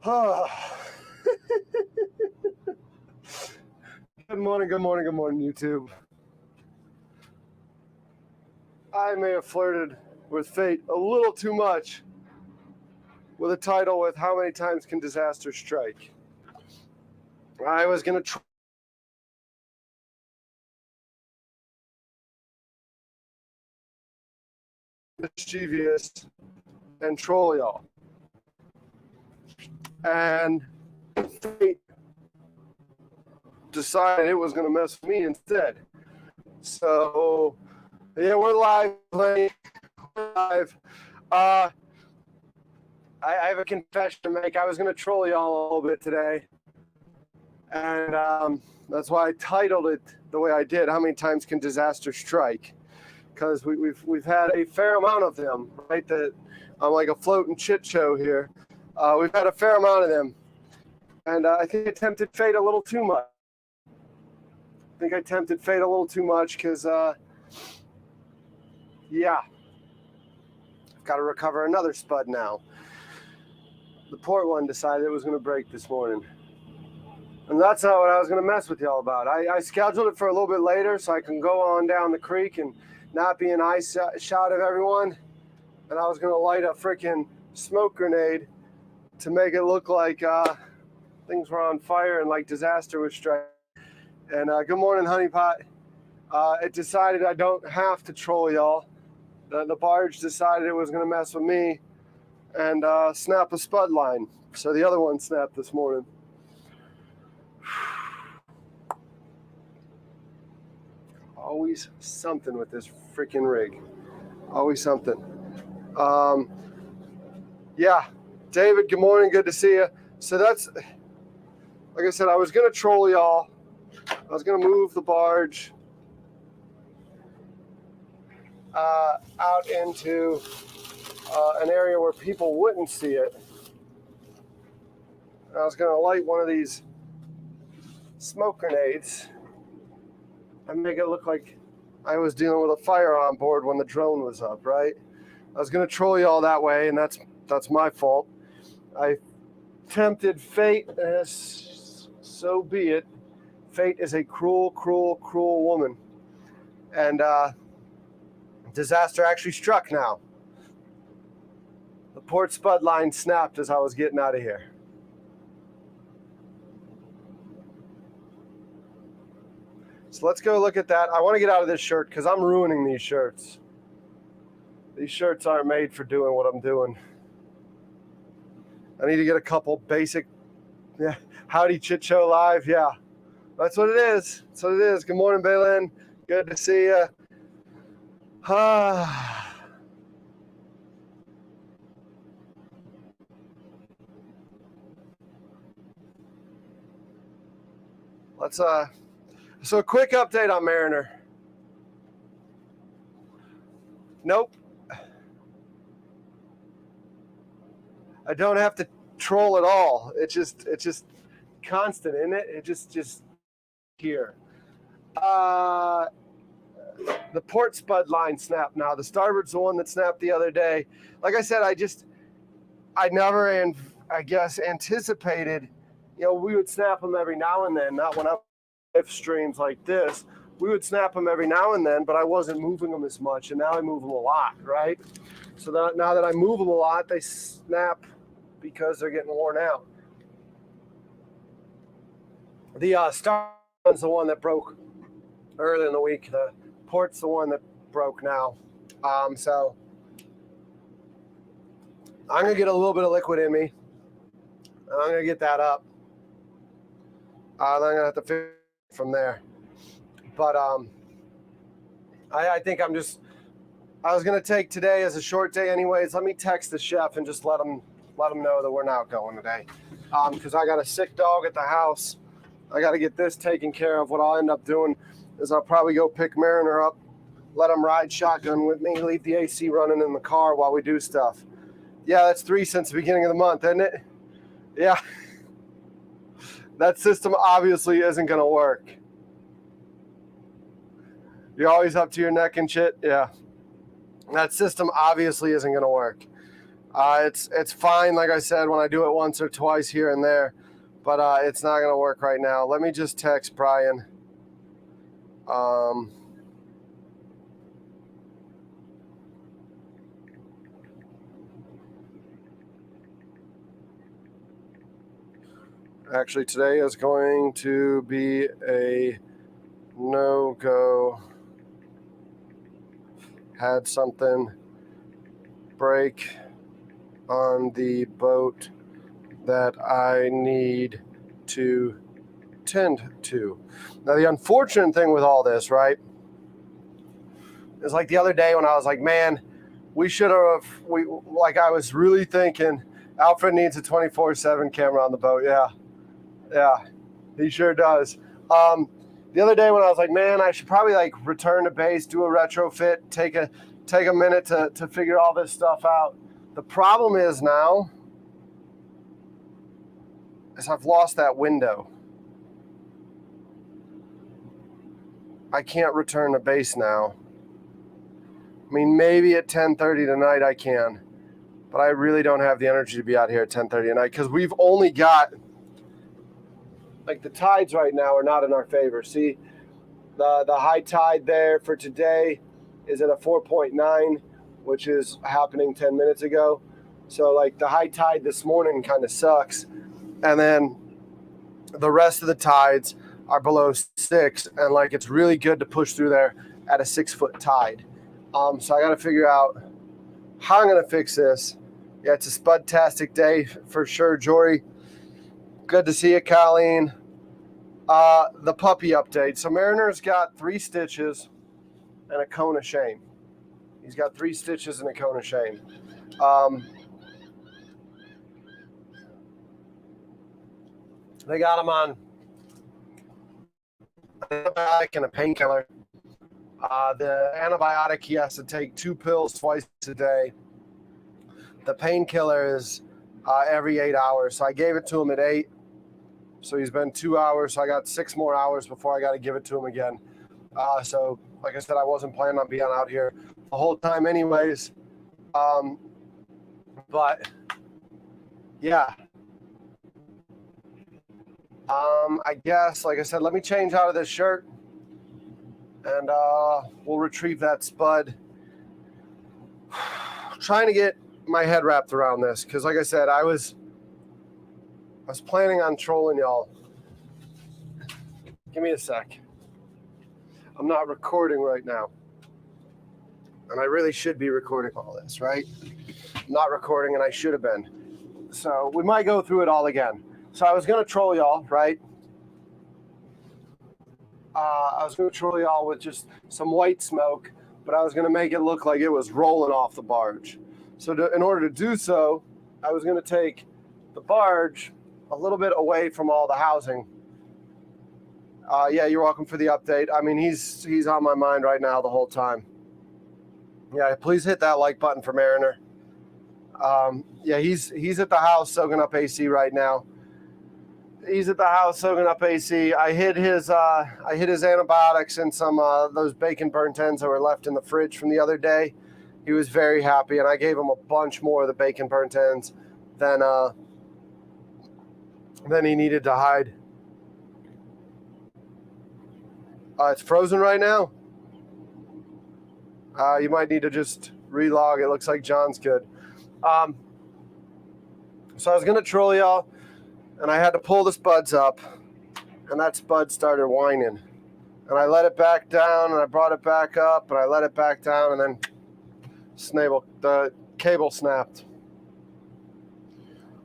Good morning, YouTube. I may have flirted with fate a little too much with a title with "How many times can disaster strike?" I was gonna try mischievous and troll y'all, and fate decided it was gonna mess with me instead. So yeah, we're live. We're live. I have a confession to make. I was gonna troll y'all a little bit today, and that's why I titled it the way I did. How many times can disaster strike? Because we've had a fair amount of them, right? That I'm like a floating shit show here. We've had a fair amount of them, and I think I tempted fate a little too much. Because yeah, I've got to recover another spud now. The port one decided it was going to break this morning. And that's not what I was going to mess with y'all about. I scheduled it for a little bit later so I can go on down the creek and not be an eye shot of everyone. And I was going to light a freaking smoke grenade to make it look like things were on fire and like disaster was striking. And good morning, honeypot. It decided I don't have to troll y'all. The barge decided it was going to mess with me and snap a spud line. So the other one snapped this morning. Always something with this freaking rig. Always something. Yeah, David, good morning. Good to see you. So that's, like I said, I was going to troll y'all. I was going to move the barge out into an area where people wouldn't see it. And I was going to light one of these smoke grenades and make it look like I was dealing with a fire on board when the drone was up, right? I was going to troll y'all that way, and that's my fault. I tempted fate, so be it. Fate is a cruel, cruel, cruel woman. And disaster actually struck now. The port spud line snapped as I was getting out of here. So let's go look at that. I want to get out of this shirt because I'm ruining these shirts. These shirts aren't made for doing what I'm doing. I need to get a couple basic, yeah, howdy chit show live. Yeah, that's what it is. That's what it is. Good morning, Baylin. Good to see you. Let's so a quick update on Mariner. Nope. I don't have to troll at all. It's just constant, isn't it? It just here. The port spud line snapped now. The starboard's the one that snapped the other day. Like I said, I never, I guess, anticipated, we would snap them every now and then, not when I'm live streams like this. We would snap them every now and then, but I wasn't moving them as much, and now I move them a lot, right? So now that I move them a lot, they snap because they're getting worn out. The starboard's the one that broke early in the week. The port's the one that broke now. So I'm going to get a little bit of liquid in me. I'm going to get that up. Then I'm going to have to figure it from there. But I think I was going to take today as a short day anyways. Let me text the chef and just let him know that we're not going today. Because I got a sick dog at the house. I got to get this taken care of. What I'll end up doing is I'll probably go pick Mariner up, let him ride shotgun with me, leave the AC running in the car while we do stuff. Yeah, that's 3 since the beginning of the month, isn't it? Yeah. That system obviously isn't going to work. You're always up to your neck and shit? Yeah. That system obviously isn't going to work. It's fine, like I said, when I do it once or twice here and there, but it's not going to work right now. Let me just text Brian. Actually, today is going to be a no-go. Had something break on the boat that I need to tend to. Now, the unfortunate thing with all this, right, is like the other day when I was like, man, we should have, I was really thinking Alfred needs a 24/7 camera on the boat. Yeah, he sure does. The other day when I was like, man, I should probably like return to base, do a retrofit, take a minute to figure all this stuff out. The problem is now is I've lost that window. I can't return to base now. I mean, maybe at 10:30 tonight I can, but I really don't have the energy to be out here at 10:30 at night because we've only got, like, the tides right now are not in our favor. See, the high tide there for today is at a 4.9, which is happening 10 minutes ago. So, like, the high tide this morning kind of sucks. And then the rest of the tides are below 6, and, like, it's really good to push through there at a 6-foot tide. So I got to figure out how I'm going to fix this. Yeah, it's a spud-tastic day for sure, Jory. Good to see you, Colleen. The puppy update. So Mariner's got 3 stitches and a cone of shame. He's got 3 stitches and a cone of shame. They got him on an antibiotic and a painkiller. The antibiotic, he has to take 2 pills twice a day. The painkiller is every 8 hours. So I gave it to him at 8. So he's been 2 hours. So I got 6 more hours before I got to give it to him again. So like I said, I wasn't planning on being out here the whole time anyways. But yeah. I guess, like I said, let me change out of this shirt and we'll retrieve that spud. Trying to get my head wrapped around this because, like I said, I was planning on trolling y'all. Give me a sec. I'm not recording right now, and I really should be recording all this, right? I'm not recording, and I should have been. So we might go through it all again. So I was gonna troll y'all, right? I was gonna troll y'all with just some white smoke, but I was gonna make it look like it was rolling off the barge. So in order to do so, I was gonna take the barge a little bit away from all the housing. Yeah, you're welcome for the update. I mean, he's on my mind right now the whole time. Yeah, please hit that like button for Mariner. Yeah, he's at the house soaking up AC right now. He's at the house soaking up AC. I hid his antibiotics and some those bacon burnt ends that were left in the fridge from the other day. He was very happy, and I gave him a bunch more of the bacon burnt ends than he needed to hide. It's frozen right now. You might need to just relog. It looks like John's good. So I was gonna troll y'all, and I had to pull the spuds up, and that spud started whining. And I let it back down, and I brought it back up, and I let it back down, and then the cable snapped.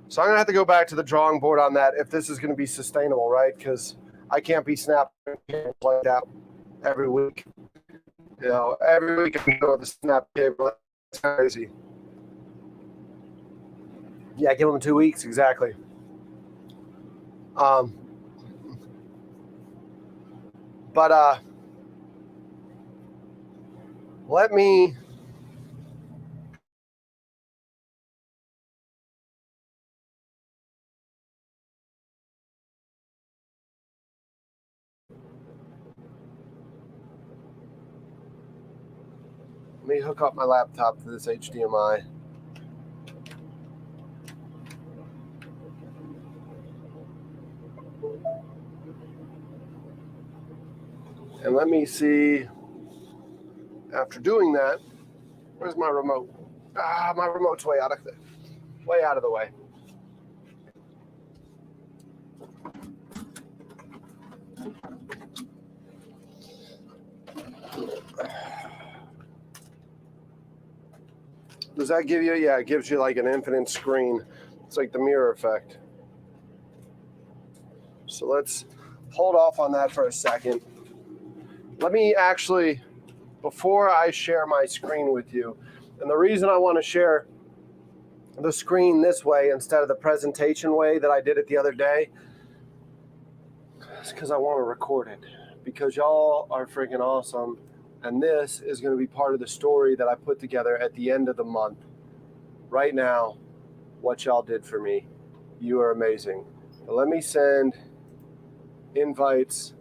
So I'm gonna have to go back to the drawing board on that if this is gonna be sustainable, right? Because I can't be snapping cables like that every week. You know, every week I'm going with the snap cable. That's crazy. Yeah, give them 2 weeks exactly. But let me hook up my laptop to this HDMI. And let me see, after doing that, where's my remote? My remote's way out of the way. Does that give you? Yeah, it gives you like an infinite screen. It's like the mirror effect. So let's hold off on that for a second. Let me actually, before I share my screen with you, and the reason I want to share the screen this way instead of the presentation way that I did it the other day is because I want to record it. Because y'all are freaking awesome. And this is going to be part of the story that I put together at the end of the month. Right now, what y'all did for me. You are amazing. But let me send invites.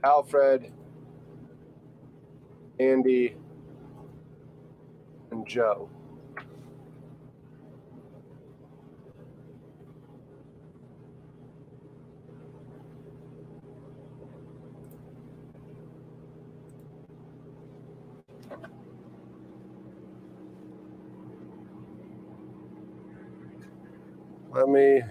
Alfred, Andy, and Joe. Let me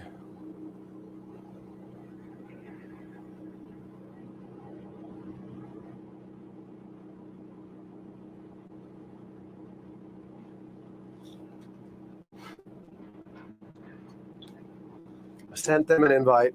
send them an invite.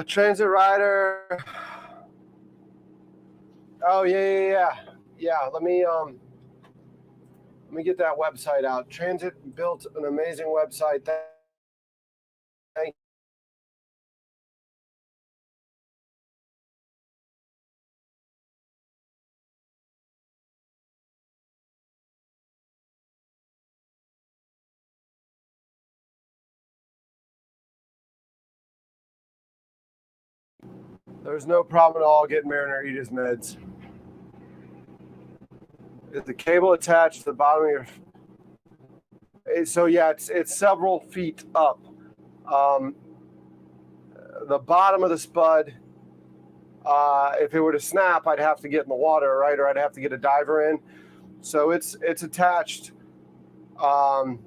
Transit rider. Oh yeah. Let me get that website out. Transit built an amazing website. Thank There's no problem at all getting Mariner eat his meds. Is the cable attached to the bottom of your? So yeah, it's several feet up. The bottom of the spud. If it were to snap, I'd have to get in the water, right, or I'd have to get a diver in. So it's attached. The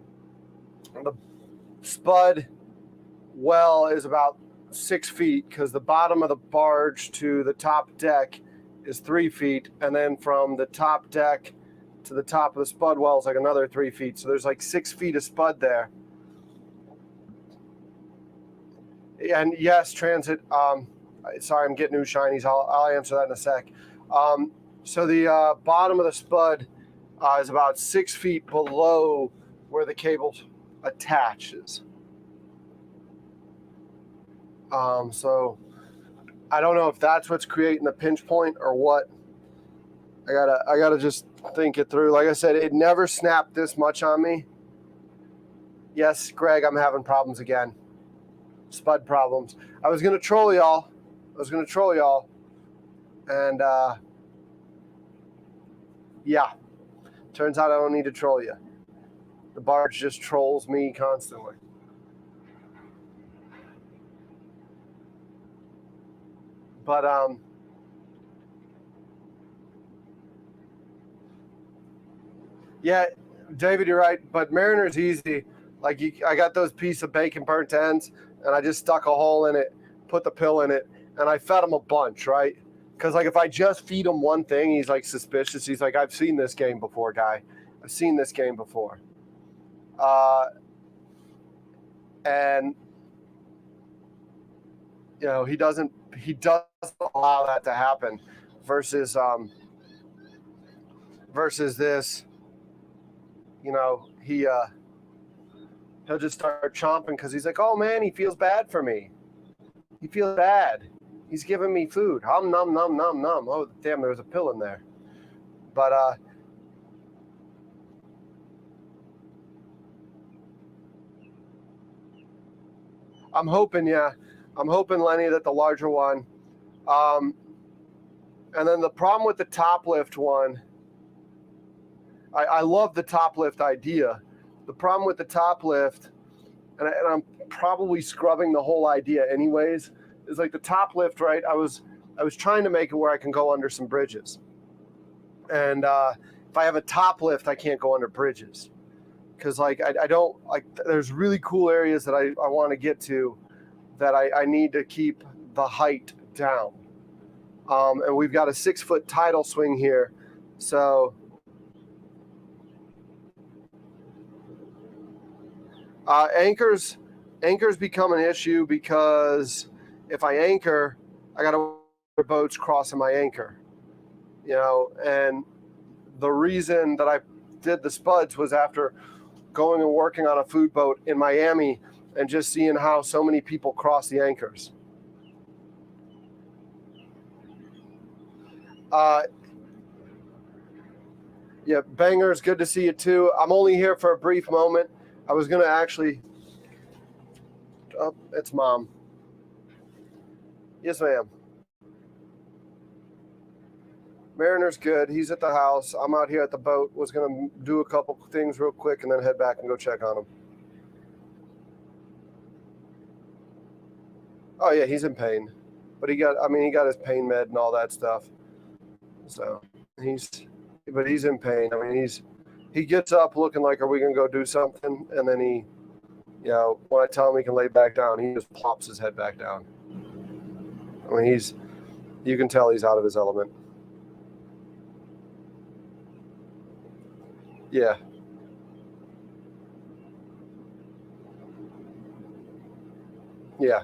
spud well is about 6 feet because the bottom of the barge to the top deck is 3 feet, and then from the top deck to the top of the spud well is like another 3 feet. So there's like 6 feet of spud there. And yes, transit. Sorry, I'm getting new shinies. I'll answer that in a sec. So the bottom of the spud is about 6 feet below where the cable attaches. So I don't know if that's what's creating the pinch point or what. I gotta just think it through. Like I said, it never snapped this much on me. Yes, Greg, I'm having problems again. Spud problems. I was gonna troll y'all. And yeah, turns out I don't need to troll you. The barge just trolls me constantly. But yeah, David, you're right. But Mariner's easy. Like I got those pieces of bacon burnt ends, and I just stuck a hole in it, put the pill in it, and I fed him a bunch, right? Because like if I just feed him one thing, he's like suspicious. He's like, I've seen this game before, guy. I've seen this game before. And he doesn't allow that to happen versus this, he'll just start chomping because he's like, oh man, he feels bad for me. He feels bad. He's giving me food. Hum, num, num, num, num. Oh, damn, there was a pill in there. But I'm hoping, Lenny, that the larger one. And then the problem with the top lift one, I love the top lift idea. The problem with the top lift, and I'm probably scrubbing the whole idea anyways, is like the top lift, right? I was trying to make it where I can go under some bridges. And if I have a top lift, I can't go under bridges. Because I don't like, there's really cool areas that I want to get to that I need to keep the height down. And we've got a 6-foot tidal swing here. So anchors become an issue because if I anchor, I got to boats crossing my anchor, and the reason that I did the spuds was after going and working on a food boat in Miami and just seeing how so many people cross the anchors. Yeah, Bangers, good to see you too. I'm only here for a brief moment. I was going to actually... Oh, it's Mom. Yes, ma'am. Mariner's good. He's at the house. I'm out here at the boat. Was going to do a couple things real quick and then head back and go check on him. Oh, yeah, he's in pain. But he got his pain med and all that stuff. So he's in pain. I mean, he gets up looking like, are we going to go do something? And then he, when I tell him he can lay back down, he just plops his head back down. I mean, you can tell he's out of his element. Yeah. Yeah.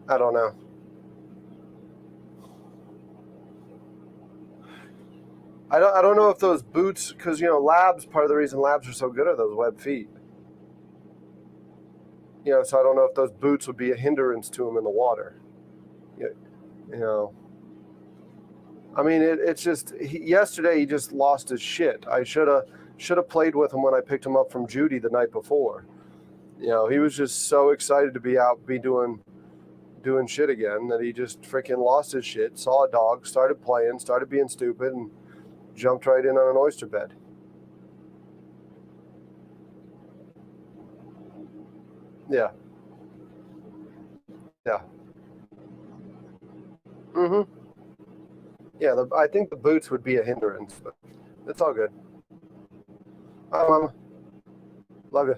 I don't know. I don't know if those boots, because labs, part of the reason labs are so good are those web feet. So I don't know if those boots would be a hindrance to him in the water. I mean, it's just yesterday he just lost his shit. I should have played with him when I picked him up from Judy the night before. He was just so excited to be out, be doing shit again, that he just freaking lost his shit, saw a dog, started playing, started being stupid, and jumped right in on an oyster bed. Yeah. Yeah. Mm-hmm. Yeah, I think the boots would be a hindrance, but it's all good. Hi, Mama. Love you.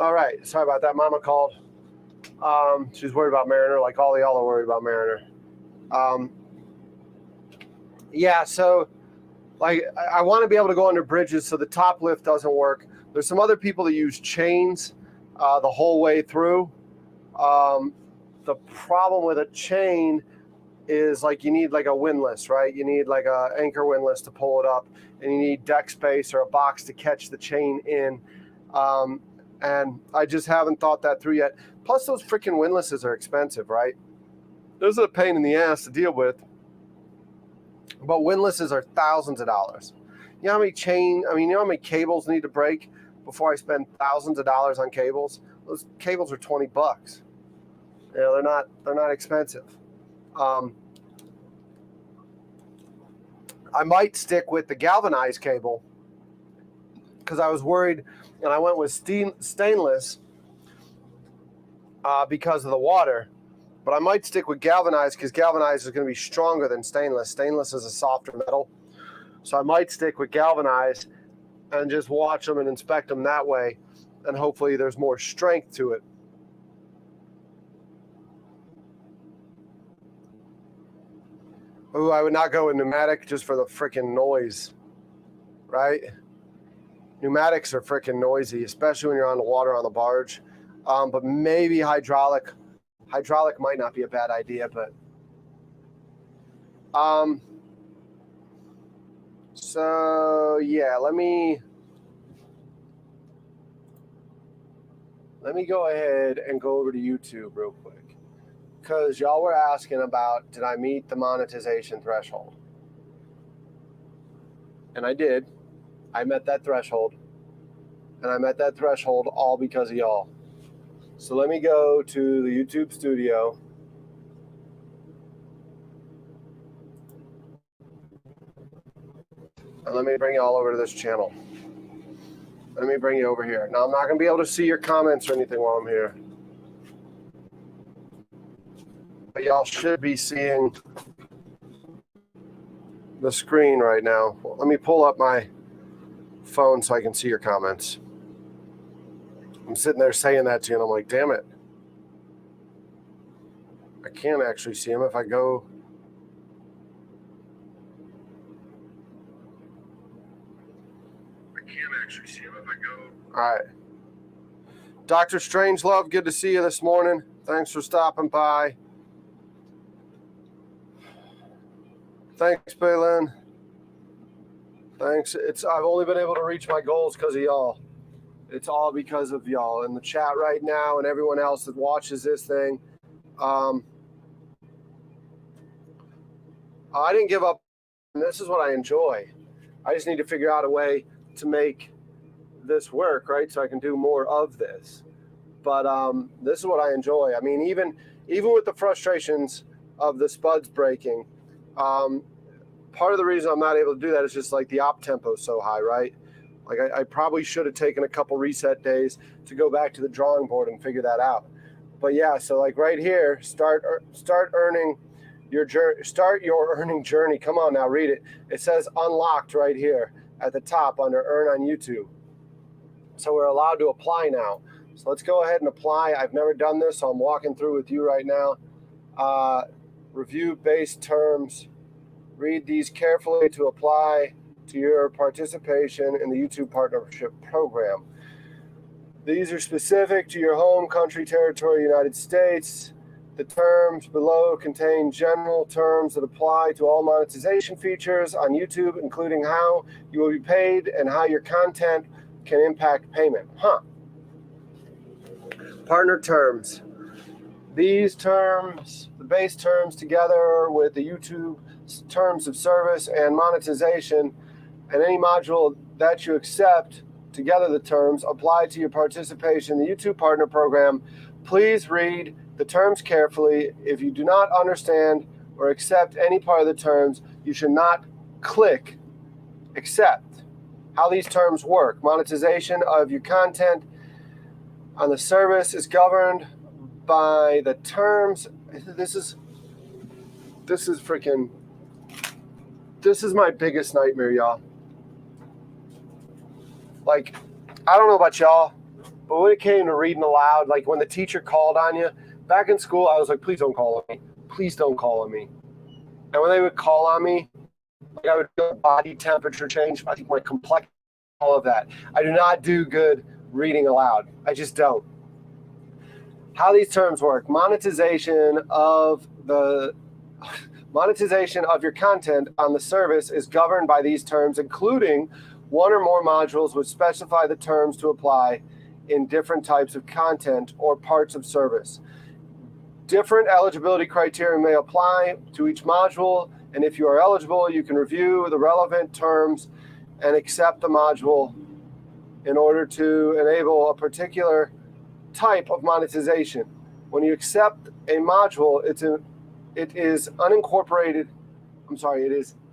All right. Sorry about that. Mama called. She's worried about Mariner, like all y'all are worried about Mariner. Yeah, so like I want to be able to go under bridges, so the top lift doesn't work. There's some other people that use chains the whole way through. The problem with a chain is like you need like a windlass, right? You need like a anchor windlass to pull it up, and you need deck space or a box to catch the chain in. And I just haven't thought that through yet. Plus, those freaking windlasses are expensive, right? Those are a pain in the ass to deal with. But windlasses are thousands of dollars. You know how many how many cables need to break before I spend thousands of dollars on cables? Those cables are $20. They're not expensive. I might stick with the galvanized cable because I was worried, and I went with stainless because of the water. But I might stick with galvanized because galvanized is going to be stronger than stainless. Stainless is a softer metal. So I might stick with galvanized and just watch them and inspect them that way. And hopefully there's more strength to it. Ooh, I would not go with pneumatic just for the freaking noise, right? Pneumatics are freaking noisy, especially when you're on the water on the barge. But maybe hydraulic. Hydraulic might not be a bad idea, but so yeah, let me go ahead and go over to YouTube real quick, because y'all were asking about, did I meet the monetization threshold? And I did. I met that threshold, and I met that threshold all because of y'all. So let me go to the YouTube studio. And let me bring you all over to this channel. Let me bring you over here. Now, I'm not going to be able to see your comments or anything while I'm here, but y'all should be seeing the screen right now. Well, let me pull up my phone so I can see your comments. I'm sitting there saying that to you, and I'm like, damn it. I can't actually see them if I go. All right. Dr. Strangelove, good to see you this morning. Thanks for stopping by. Thanks, Baylin. Thanks. I've only been able to reach my goals because of y'all. It's all because of y'all in the chat right now and everyone else that watches this thing. I didn't give up. This is what I enjoy. I just need to figure out a way to make this work, right? So I can do more of this. But this is what I enjoy. I mean, even with the frustrations of the spuds breaking, part of the reason I'm not able to do that is just like the op tempo is so high, right? Like I probably should have taken a couple reset days to go back to the drawing board and figure that out. But yeah, so like right here, start earning your journey. Start your earning journey. Come on now, read it. It says unlocked right here at the top under earn on YouTube. So we're allowed to apply now. So let's go ahead and apply. I've never done this, so I'm walking through with you right now. Review base terms. Read these carefully to apply to your participation in the YouTube Partnership Program. These are specific to your home country, territory, United States. The terms below contain general terms that apply to all monetization features on YouTube, including how you will be paid and how your content can impact payment. Partner terms. These terms, the base terms together with the YouTube terms of service and monetization, and any module that you accept, together the terms apply to your participation in the YouTube Partner Program. Please read the terms carefully. If you do not understand or accept any part of the terms, you should not click accept. How these terms work. Monetization of your content on the service is governed by the terms. This is my biggest nightmare, y'all. Like, I don't know about y'all, but when it came to reading aloud, like when the teacher called on you, back in school, I was like, please don't call on me. Please don't call on me. And when they would call on me, like I would feel body temperature change, I think my complexion, all of that. I do not do good reading aloud. I just don't. How these terms work. Monetization of your content on the service is governed by these terms, including one or more modules which specify the terms to apply in different types of content or parts of service. Different eligibility criteria may apply to each module, and if you are eligible, you can review the relevant terms and accept the module in order to enable a particular type of monetization. When you accept a module, it is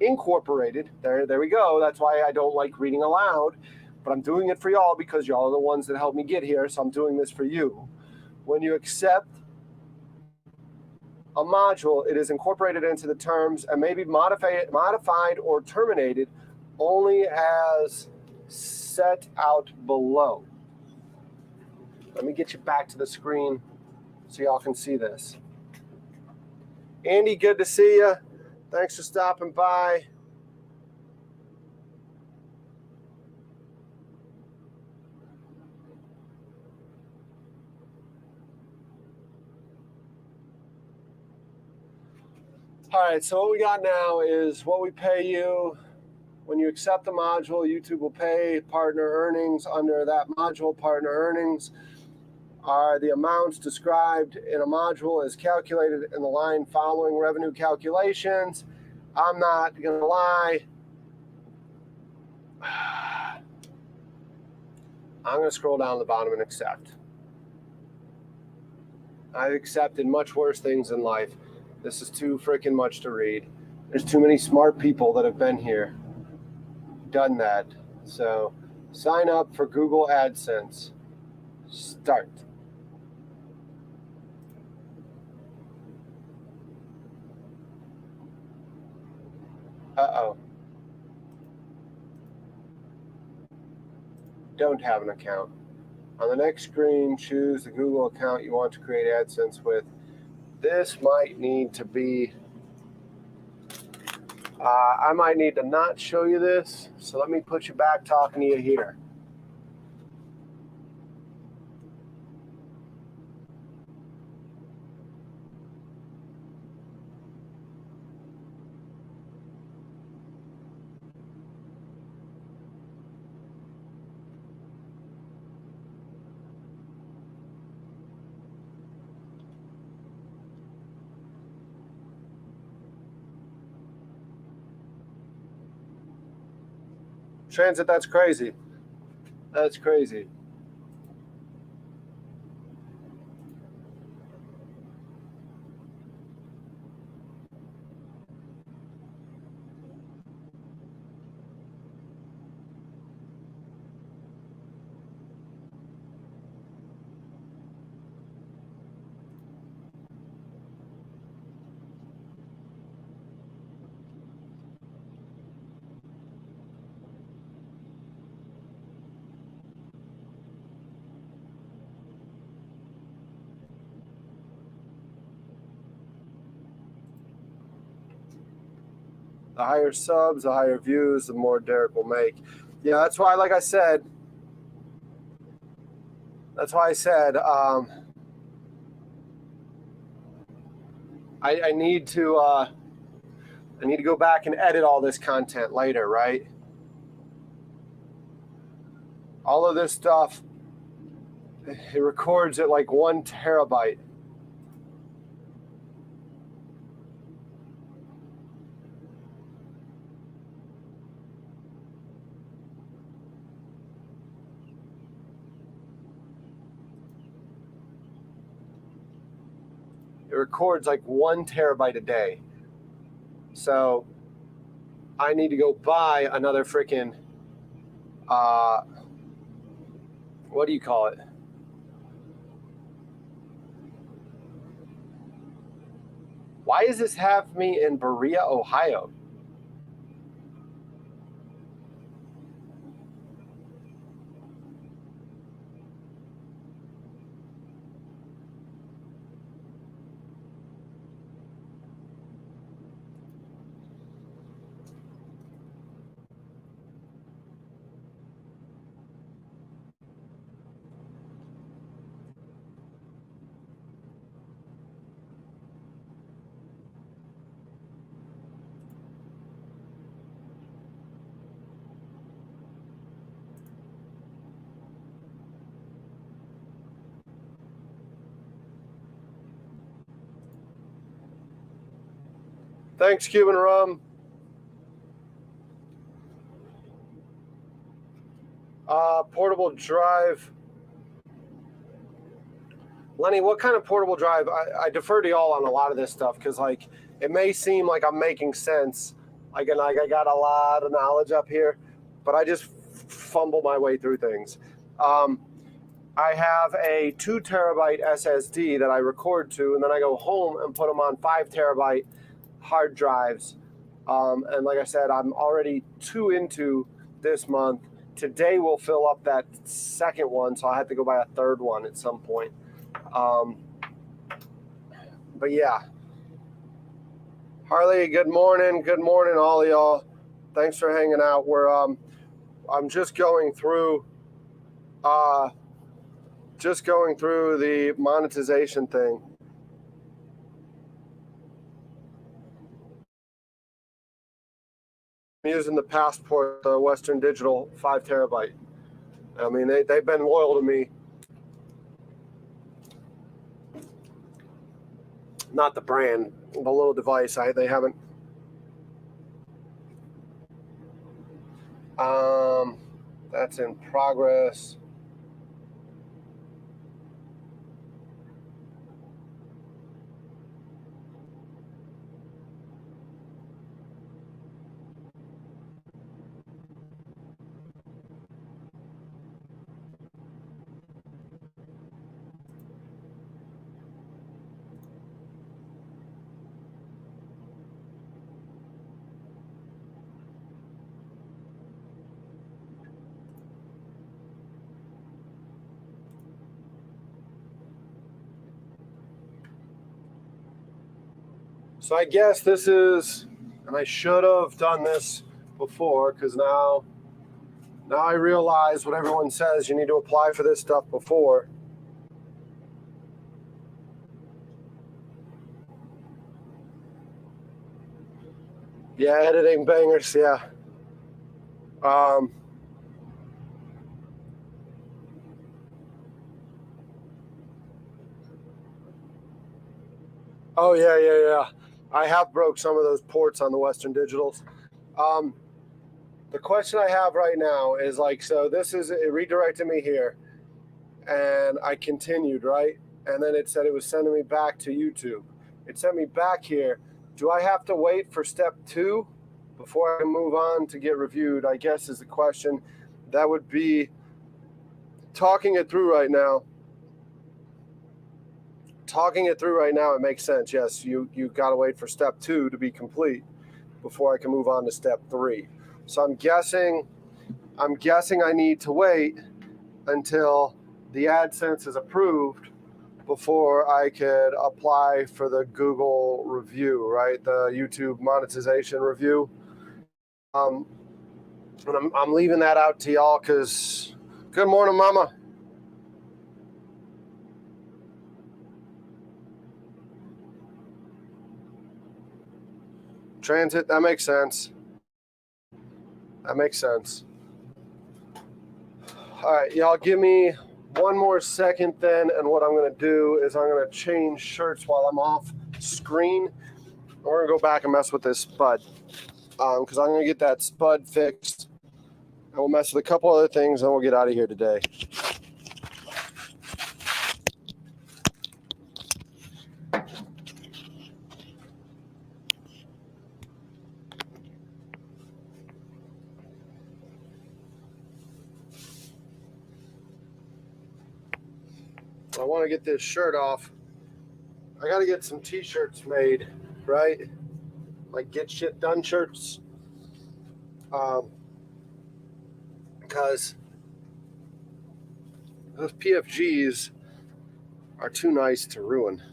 incorporated. There we go. That's why I don't like reading aloud, but I'm doing it for y'all because y'all are the ones that helped me get here, so I'm doing this for you. When you accept a module, it is incorporated into the terms and may be modified or terminated only as set out below. Let me get you back to the screen so y'all can see this. Andy, good to see you. Thanks for stopping by. All right, so what we got now is what we pay you. When you accept the module, YouTube will pay partner earnings. Under that module, partner earnings are the amounts described in a module as calculated in the line following revenue calculations. I'm not going to lie. I'm going to scroll down to the bottom and accept. I've accepted much worse things in life. This is too freaking much to read. There's too many smart people that have been here, done that. So sign up for Google AdSense. Start. Uh-oh. Don't have an account. On the next screen, choose the Google account you want to create AdSense with. This might need to be, I might need to not show you this. So let me put you back talking to you here. Transit, that's crazy. That's crazy. The higher subs, the higher views, the more Derek will make. Yeah, that's why, like I said, I need to go back and edit all this content later, right? All of this stuff, it records at like 1 terabyte. It records like 1 terabyte a day. So I need to go buy another freaking, what do you call it? Why does this have me in Berea, Ohio? Thanks, Cuban Rum. Portable drive. Lenny, what kind of portable drive? I defer to y'all on a lot of this stuff because, like, it may seem like I'm making sense. I got a lot of knowledge up here, but I just fumble my way through things. I have a 2 terabyte SSD that I record to, and then I go home and put them on 5 terabyte hard drives. And like I said, I'm already 2 into this month. Today we'll fill up that second one, so I have to go buy a third one at some point. But yeah. Harley, good morning. Good morning, all of y'all. Thanks for hanging out. I'm just going through the monetization thing. I'm using the Passport, the Western Digital 5 terabyte. I mean, they've been loyal to me. Not the brand, the little device. They haven't. That's in progress. So I guess this is, and I should have done this before, because now I realize what everyone says, you need to apply for this stuff before. Yeah, editing bangers, yeah. Oh, yeah. I have broke some of those ports on the Western Digitals. The question I have right now is like, so it redirected me here, and I continued, right? And then it said it was sending me back to YouTube. It sent me back here. Do I have to wait for step 2 before I can move on to get reviewed? I guess is the question. That would be talking it through right now. It makes sense. Yes, you got to wait for step 2 to be complete before I can move on to step 3. So I'm guessing I need to wait until the AdSense is approved before I could apply for the Google review, right? The YouTube monetization review. And I'm leaving that out to y'all because, good morning, Mama. Transit, that makes sense. All right, y'all give me one more second then, and what I'm going to do is I'm going to change shirts while I'm off screen. We're going to go back and mess with this spud because I'm going to get that spud fixed. And we'll mess with a couple other things, and we'll get out of here today. I want to get this shirt off. I got to get some t-shirts made, right? Like get shit done shirts. Because those PFGs are too nice to ruin.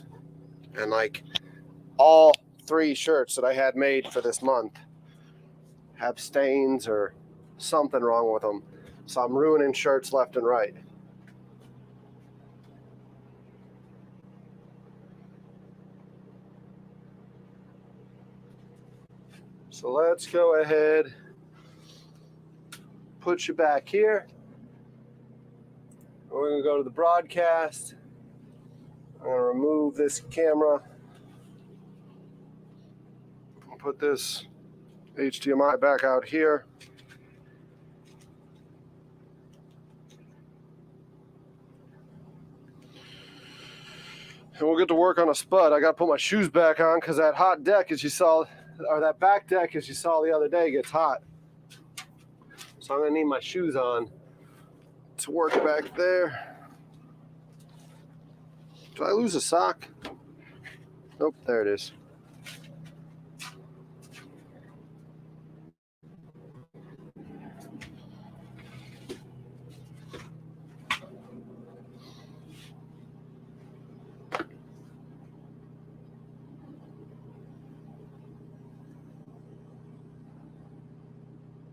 And like all 3 shirts that I had made for this month have stains or something wrong with them. So I'm ruining shirts left and right. So let's go ahead, put you back here. We're going to go to the broadcast. I'm going to remove this camera. I'll put this HDMI back out here. And we'll get to work on a spud. I got to put my shoes back on because that hot deck, as you saw, or that back deck, as you saw the other day, gets hot. So I'm going to need my shoes on to work back there. Did I lose a sock? Nope, there it is.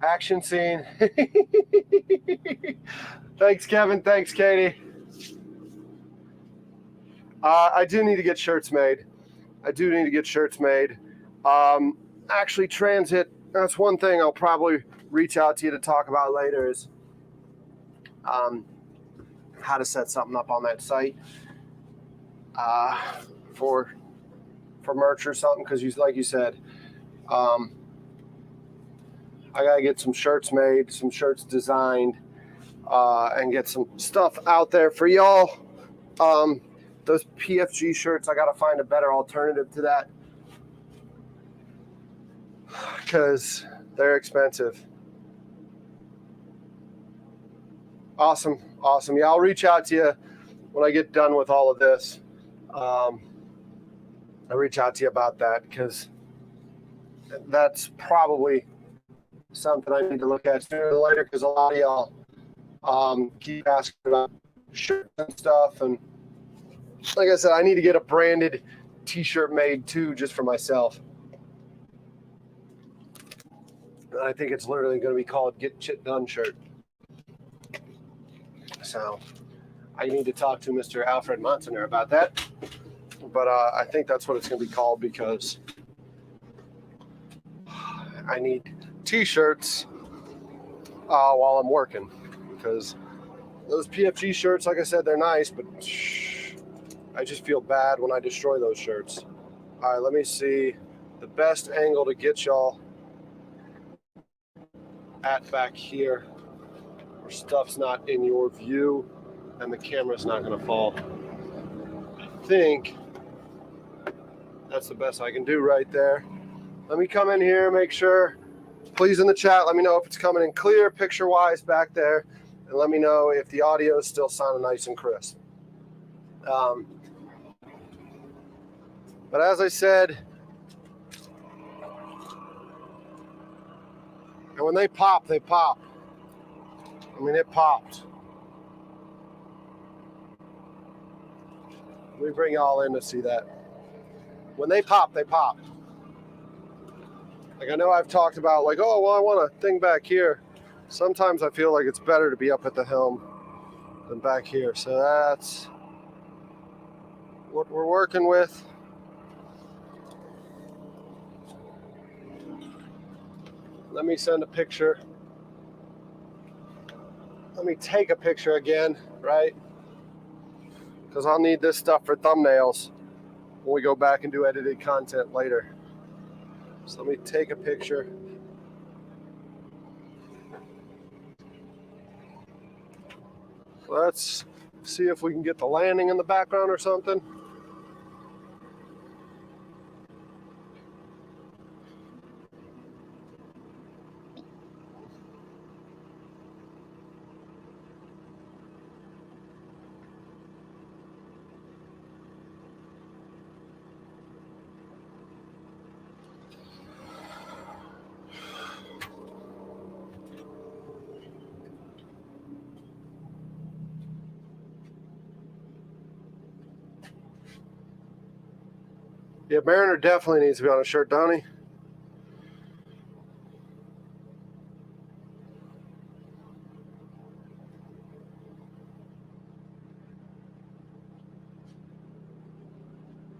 Action scene. Thanks, Kevin. Thanks, Katie. I do need to get shirts made. Actually, transit, that's one thing I'll probably reach out to you to talk about later is how to set something up on that site for merch or something, because like you said, I gotta get some shirts made, some shirts designed, and get some stuff out there for y'all. Those PFG shirts, I gotta find a better alternative to that because they're expensive. Awesome. Yeah, I'll reach out to you when I get done with all of this. I'll reach out to you about that because that's probably something I need to look at sooner or later, because a lot of y'all keep asking about shirts and stuff. And like I said, I need to get a branded t-shirt made too, just for myself. I think it's literally going to be called Get Shit Done shirt. So I need to talk to Mr. Alfred Montaner about that. But I think that's what it's going to be called, because I need t-shirts while I'm working. Because those PFG shirts, like I said, they're nice, but I just feel bad when I destroy those shirts. All right, let me see the best angle to get y'all at back here where stuff's not in your view and the camera's not going to fall. I think that's the best I can do right there. Let me come in here, make sure. Please, in the chat, let me know if it's coming in clear picture-wise back there, and let me know if the audio is still sounding nice and crisp. But as I said, and when they pop, they pop. I mean, it popped. Let me bring y'all in to see that. When they pop, they pop. Like, I know I've talked about, like, oh, well, I want a thing back here. Sometimes I feel like it's better to be up at the helm than back here. So that's what we're working with. Let me send a picture. Let me take a picture again, right? Because I'll need this stuff for thumbnails when we go back and do edited content later. So let me take a picture. Let's see if we can get the landing in the background or something. Yeah, Mariner definitely needs to be on a shirt, don't he?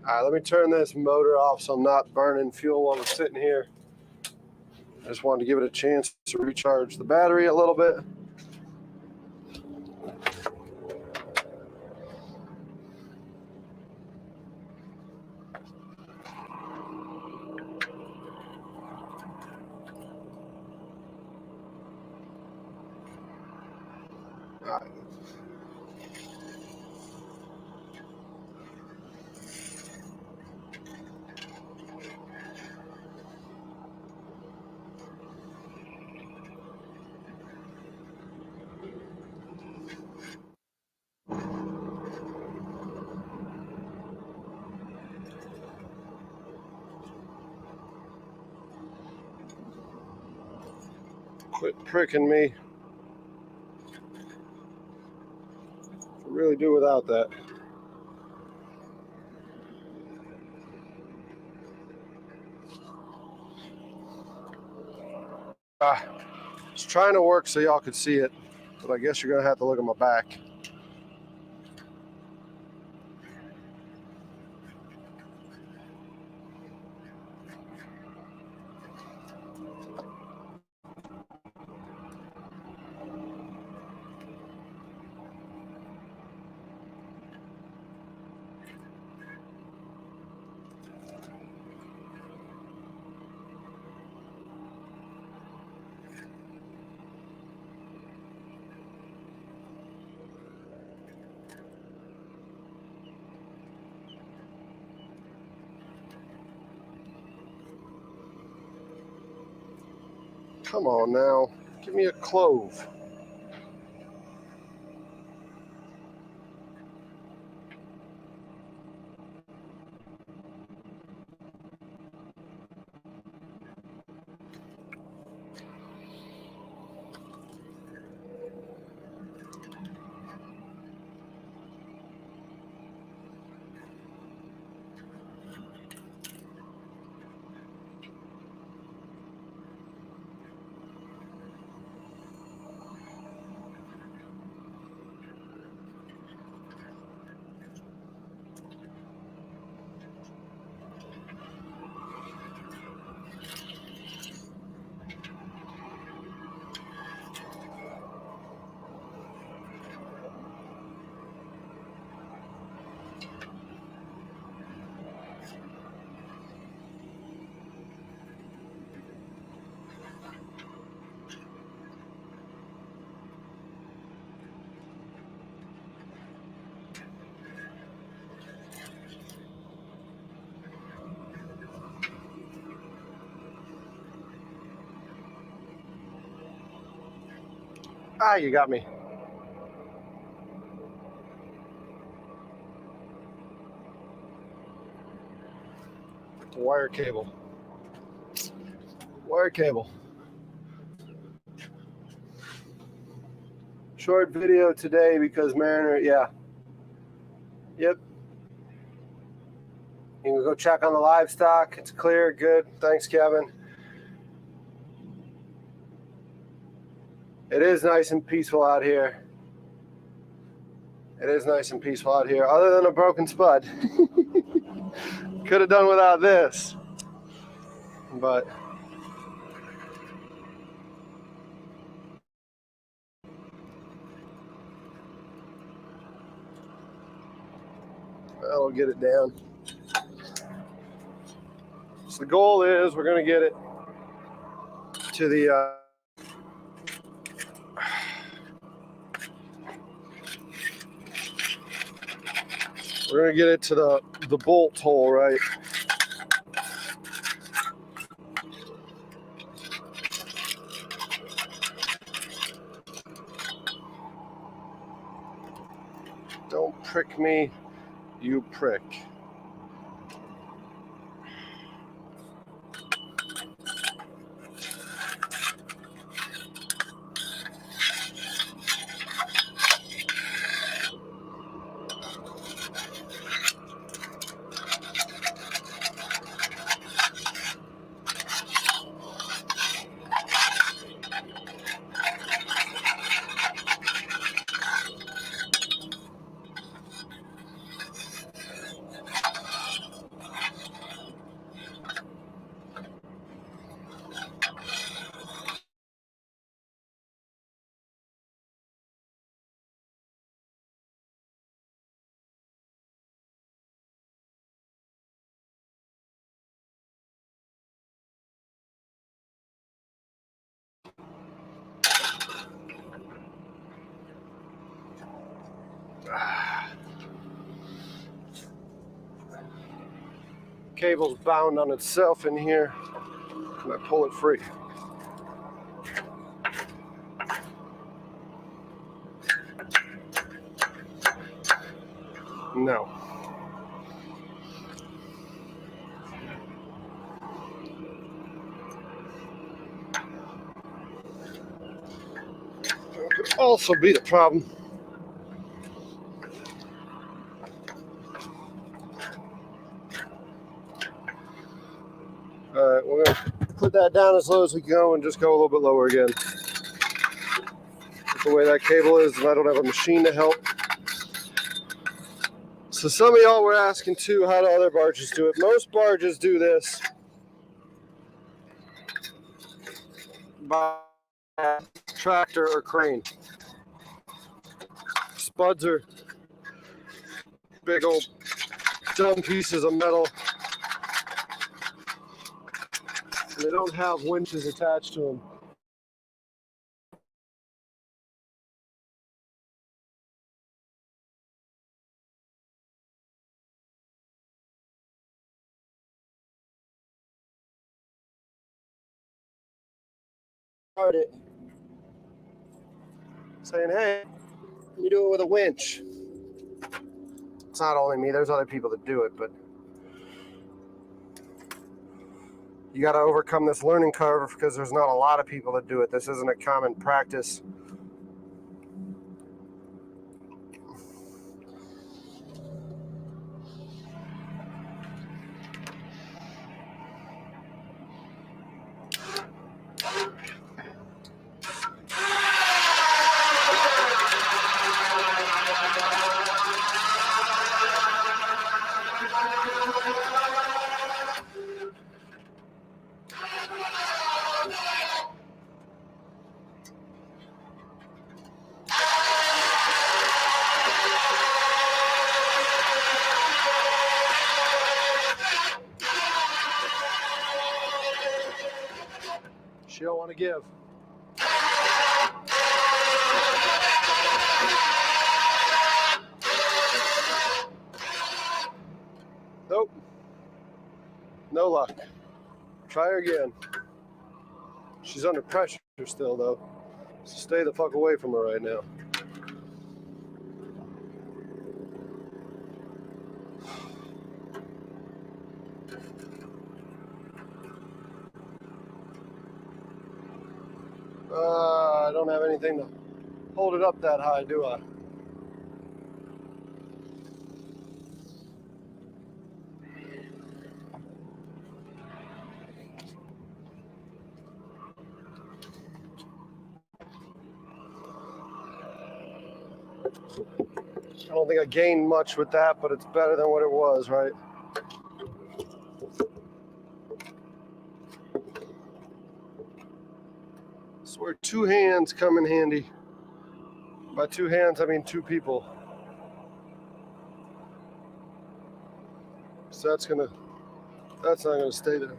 All right, let me turn this motor off so I'm not burning fuel while I'm sitting here. I just wanted to give it a chance to recharge the battery a little bit. All right. Quit pricking me. I really do without that. was trying to work so y'all could see it, but I guess you're going to have to look at my back. Come on now, give me a clove. Ah, you got me. Wire cable. Wire cable. Short video today because Mariner, yeah. Yep. You can go check on the livestock. It's clear. Good. Thanks, Kevin. It is nice and peaceful out here. It is nice and peaceful out here, other than a broken spud. Could have done without this. But I'll get it down. So the goal is we're going to get it to the we're going to get it to the bolt hole, right? Don't prick me, you prick. Cable's bound on itself in here. Can I pull it free? No. That could also be the problem. All right, we're going to put that down as low as we go and just go a little bit lower again. the way that cable is, and I don't have a machine to help. So some of y'all were asking too, how do other barges do it? Most barges do this by tractor or crane. Spuds are big old dumb pieces of metal. They don't have winches attached to them. It saying, hey, you do it with a winch. It's not only me, there's other people that do it, but you got to overcome this learning curve because there's not a lot of people that do it. This isn't a common practice. She don't want to give. Nope. No luck. Try her again. She's under pressure still, though. So stay the fuck away from her right now. I don't have anything to hold it up that high, do I? I don't think I gained much with that, but it's better than what it was, right? So where two hands come in handy. By two hands, I mean two people. So that's not gonna stay there.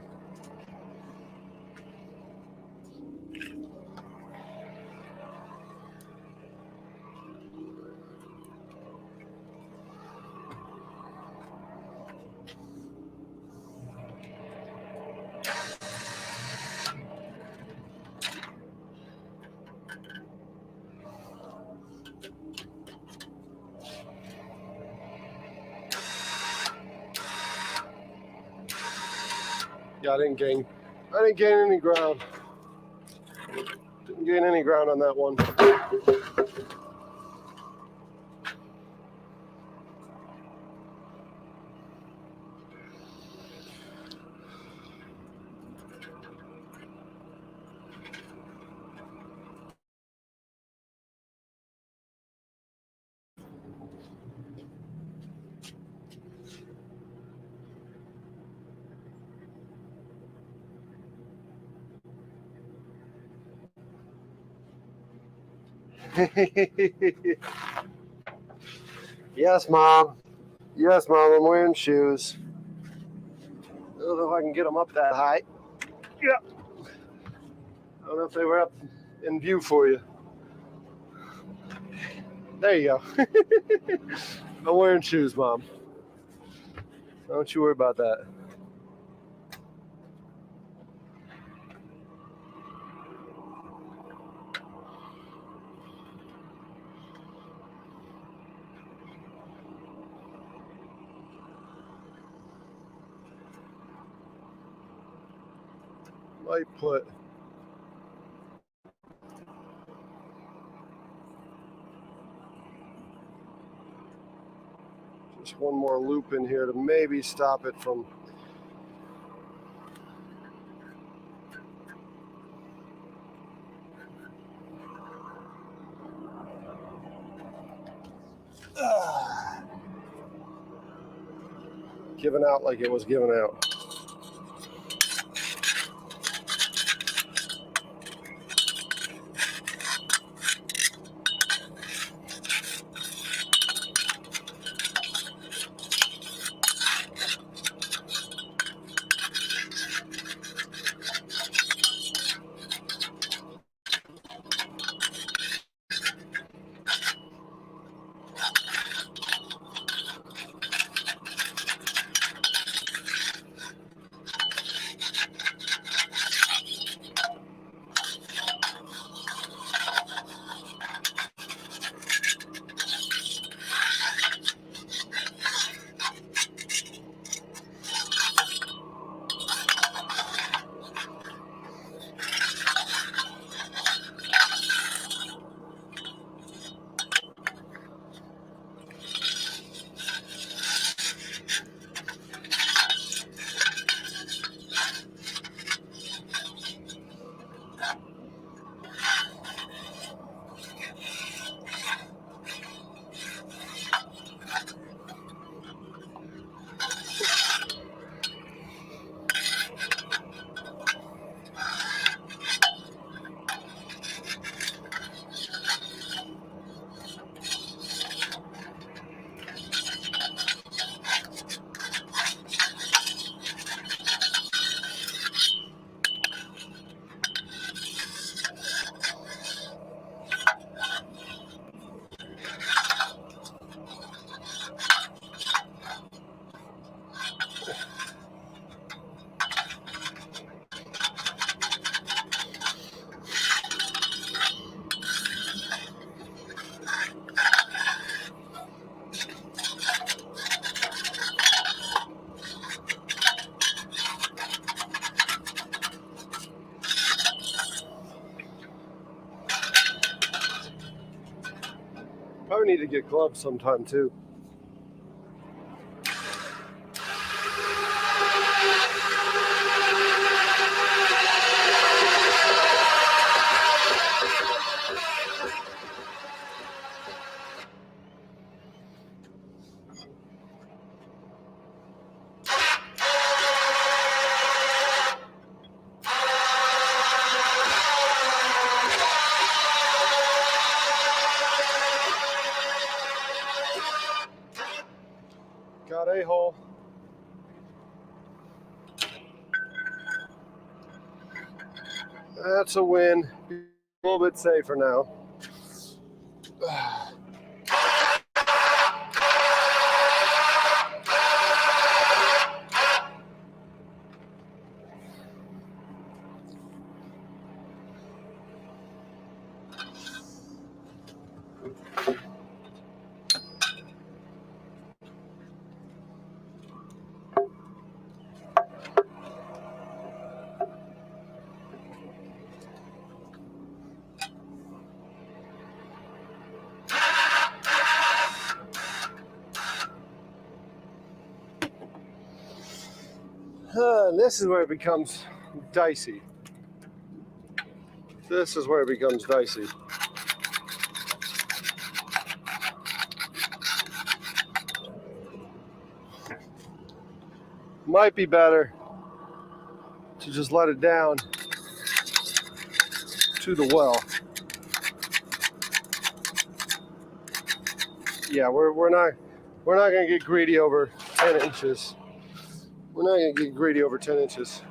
Yeah, I didn't gain any ground. Didn't gain any ground on that one. Yes, Mom. Yes, Mom, I'm wearing shoes. I don't know if I can get them up that high. Yeah. I don't know if they were up in view for you. There you go. I'm wearing shoes, Mom. Don't you worry about that. Might put just one more loop in here to maybe stop it from given out like it was given out. Probably need to get gloves sometime too. Got a hole. That's a win. A little bit safer now. This is where it becomes dicey. This is where it becomes dicey. Might be better to just let it down to the well. Yeah, we're not gonna get greedy over 10 inches. We're not gonna get greedy over 10 inches.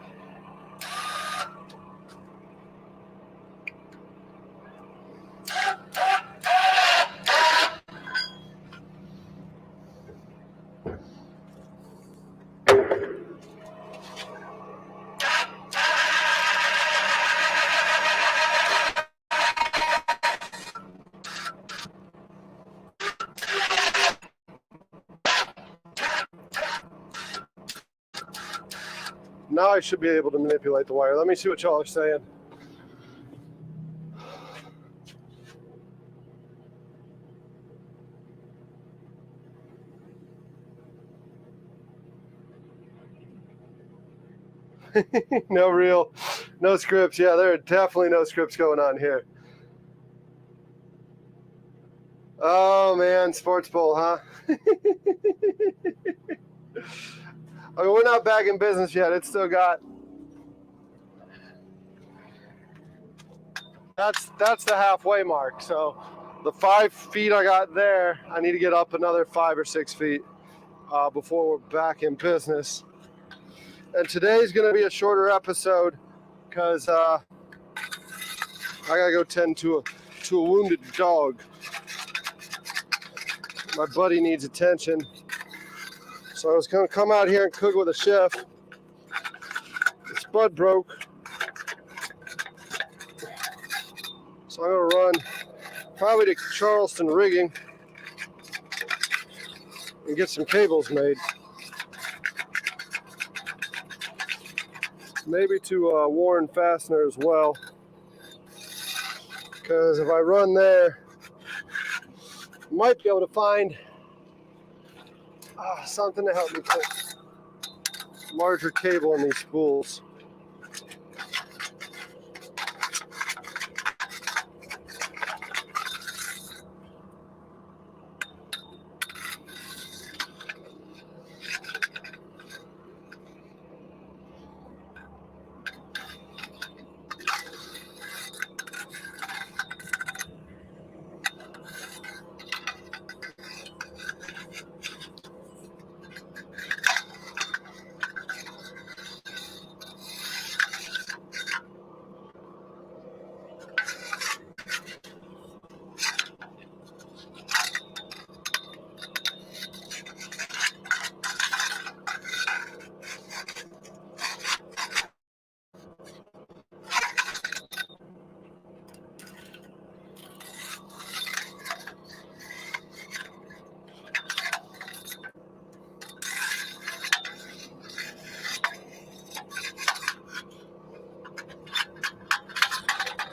Now I should be able to manipulate the wire. Let me see what y'all are saying. No scripts. Yeah, there are definitely no scripts going on here. Oh man, sports bowl, huh? I mean, we're not back in business yet. It's still got. That's the halfway mark. So the 5 feet I got there, I need to get up another 5 or 6 feet before we're back in business. And today's going to be a shorter episode because I gotta go tend to a wounded dog. My buddy needs attention, so I was gonna come out here and cook with a chef. The spud broke, so I'm gonna run probably to Charleston Rigging and get some cables made. Maybe to Warren Fastener as well, because if I run there, I might be able to find something to help me put larger cable in these spools.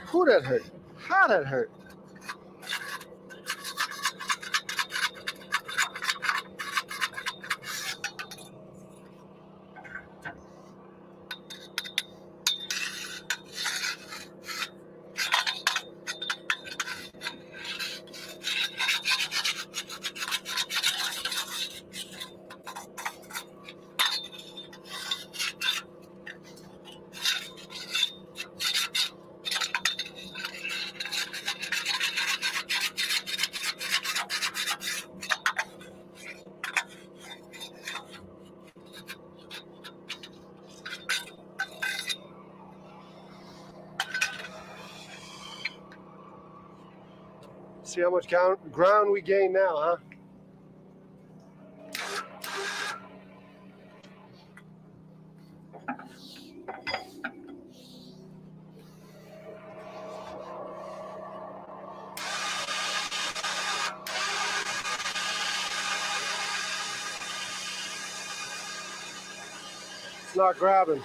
Who that hurt? How that hurt? See how much ground we gain now, huh? It's not grabbing.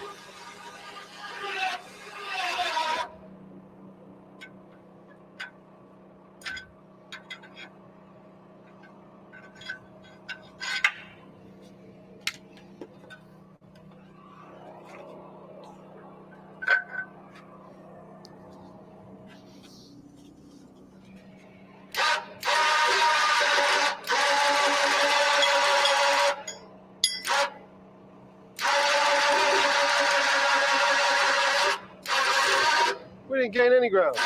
We didn't gain any ground.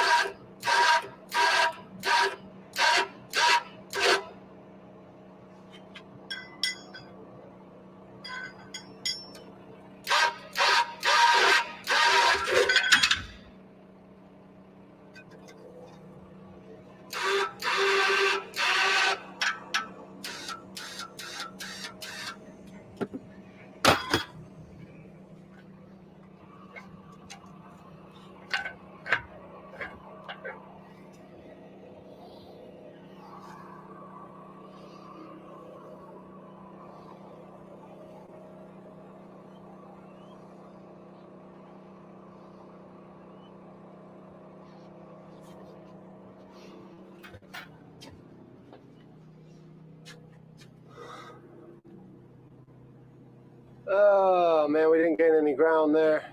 Oh man, we didn't gain any ground there.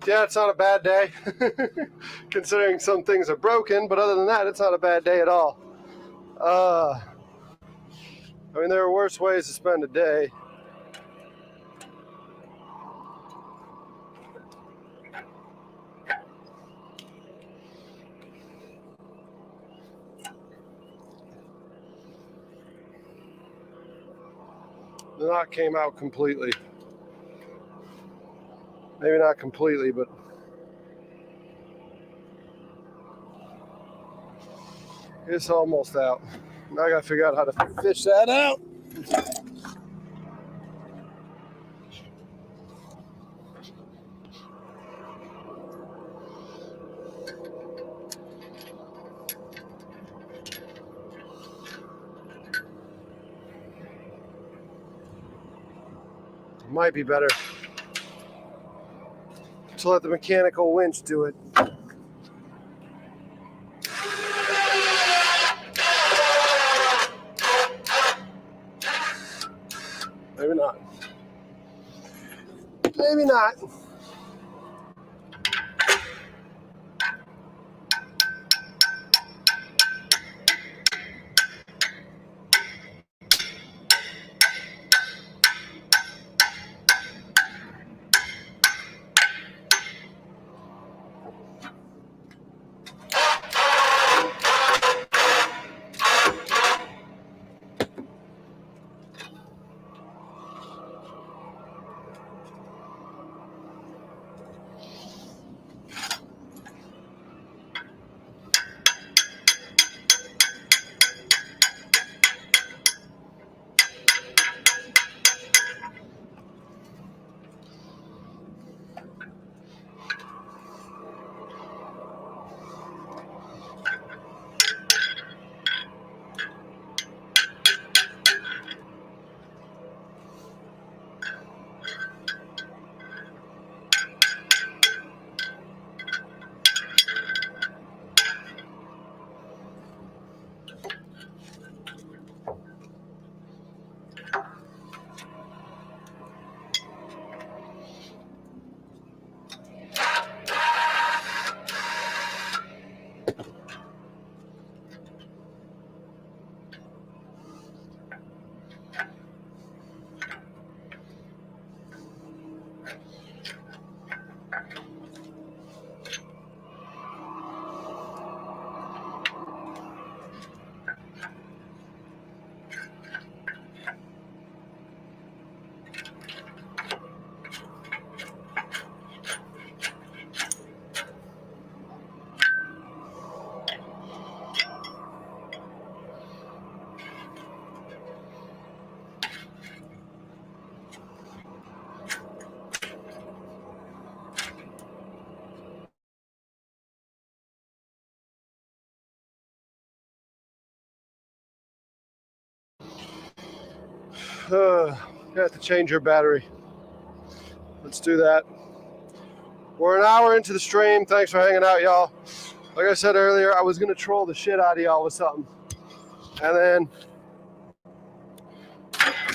Yeah, it's not a bad day, considering some things are broken, but other than that, it's not a bad day at all. I mean, there are worse ways to spend a day. The knot came out completely. Maybe not completely, but it's almost out. Now I gotta figure out how to fish that out. Might be better to let the mechanical winch do it. Maybe not. Maybe not. You have to change your battery. Let's do that. We're an hour into the stream. Thanks for hanging out, y'all. Like I said earlier, I was going to troll the shit out of y'all with something. And then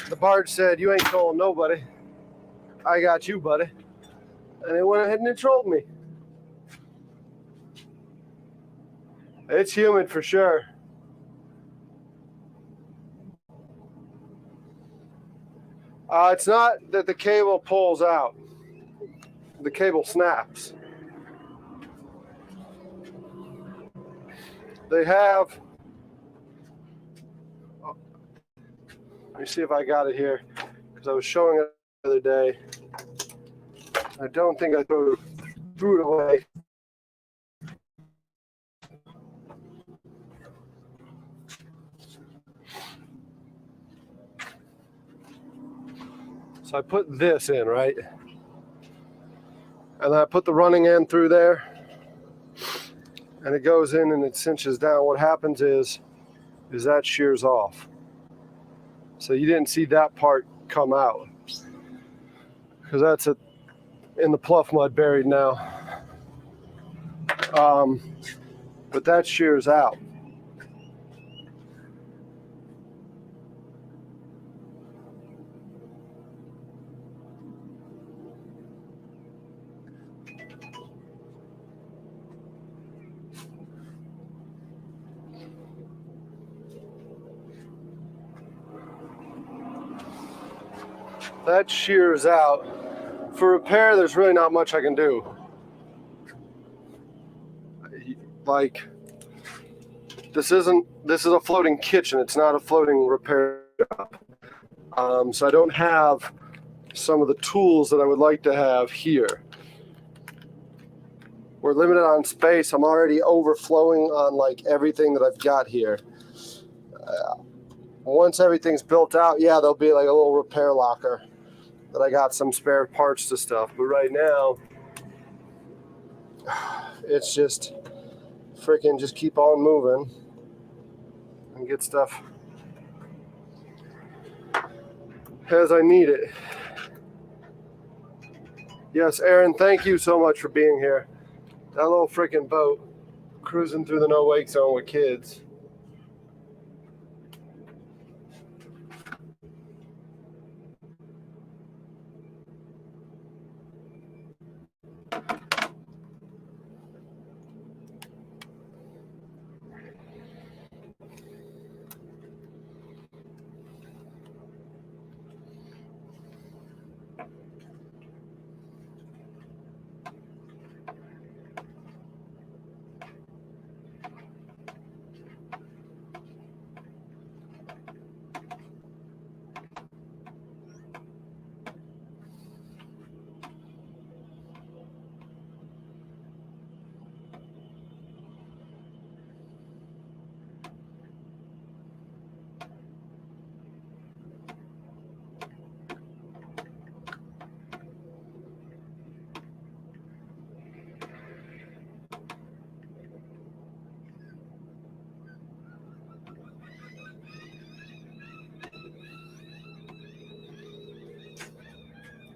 the Bard said, "You ain't trolling nobody. I got you, buddy." And they went ahead and trolled me. It's humid for sure. It's not that the cable pulls out. The cable snaps. They have... let me see if I got it here, because I was showing it the other day. I don't think I threw it away. So I put this in, right? And then I put the running end through there. And it goes in and it cinches down. What happens is that shears off. So you didn't see that part come out, because that's in the pluff mud buried now. But that shears out. That shears out. For repair, there's really not much I can do. Like, this is a floating kitchen. It's not a floating repair shop. So I don't have some of the tools that I would like to have here. We're limited on space. I'm already overflowing on like everything that I've got here. Once everything's built out, yeah, there'll be like a little repair locker that I got some spare parts to stuff. But right now, it's just freaking just keep on moving and get stuff as I need it. Yes, Aaron, thank you so much for being here. That little freaking boat cruising through the no wake zone with kids.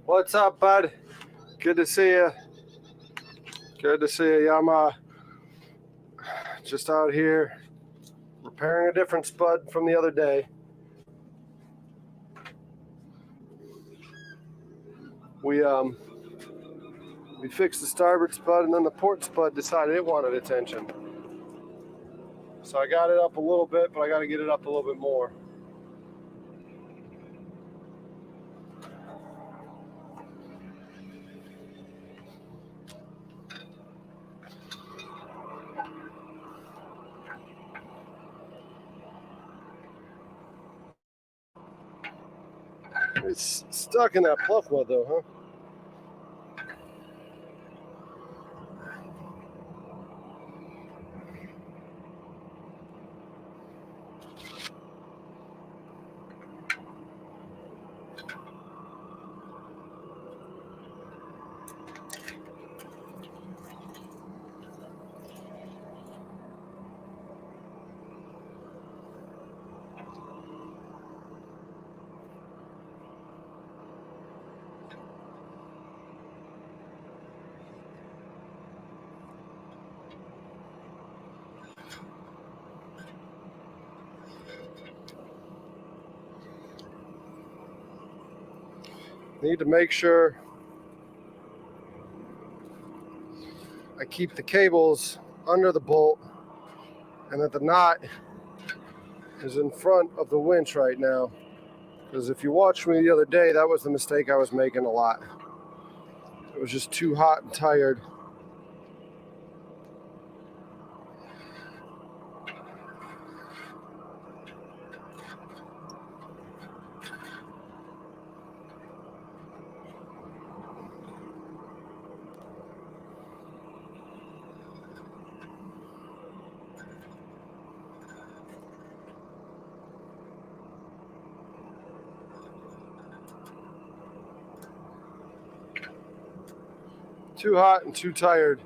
What's up, bud? Good to see you. Good to see you. Yeah, I'm just out here repairing a different spud from the other day. We fixed the starboard spud, and then the port spud decided it wanted attention. So I got it up a little bit, but I got to get it up a little bit more. It's stuck in that pluff mud though, huh? Need to make sure I keep the cables under the bolt and that the knot is in front of the winch right now. Because if you watched me the other day, that was the mistake I was making a lot. It was just too hot and tired. Too hot and too tired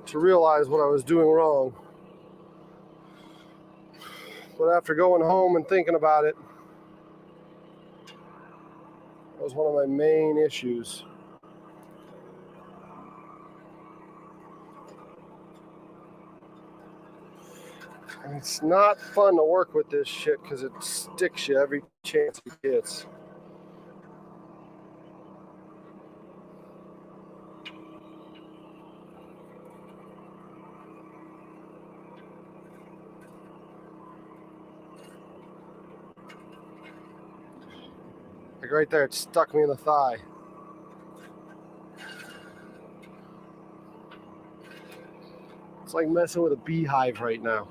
to realize what I was doing wrong. But after going home and thinking about it, that was one of my main issues. And it's not fun to work with this shit because it sticks you every chance it gets. Like right there, it stuck me in the thigh. It's like messing with a beehive right now.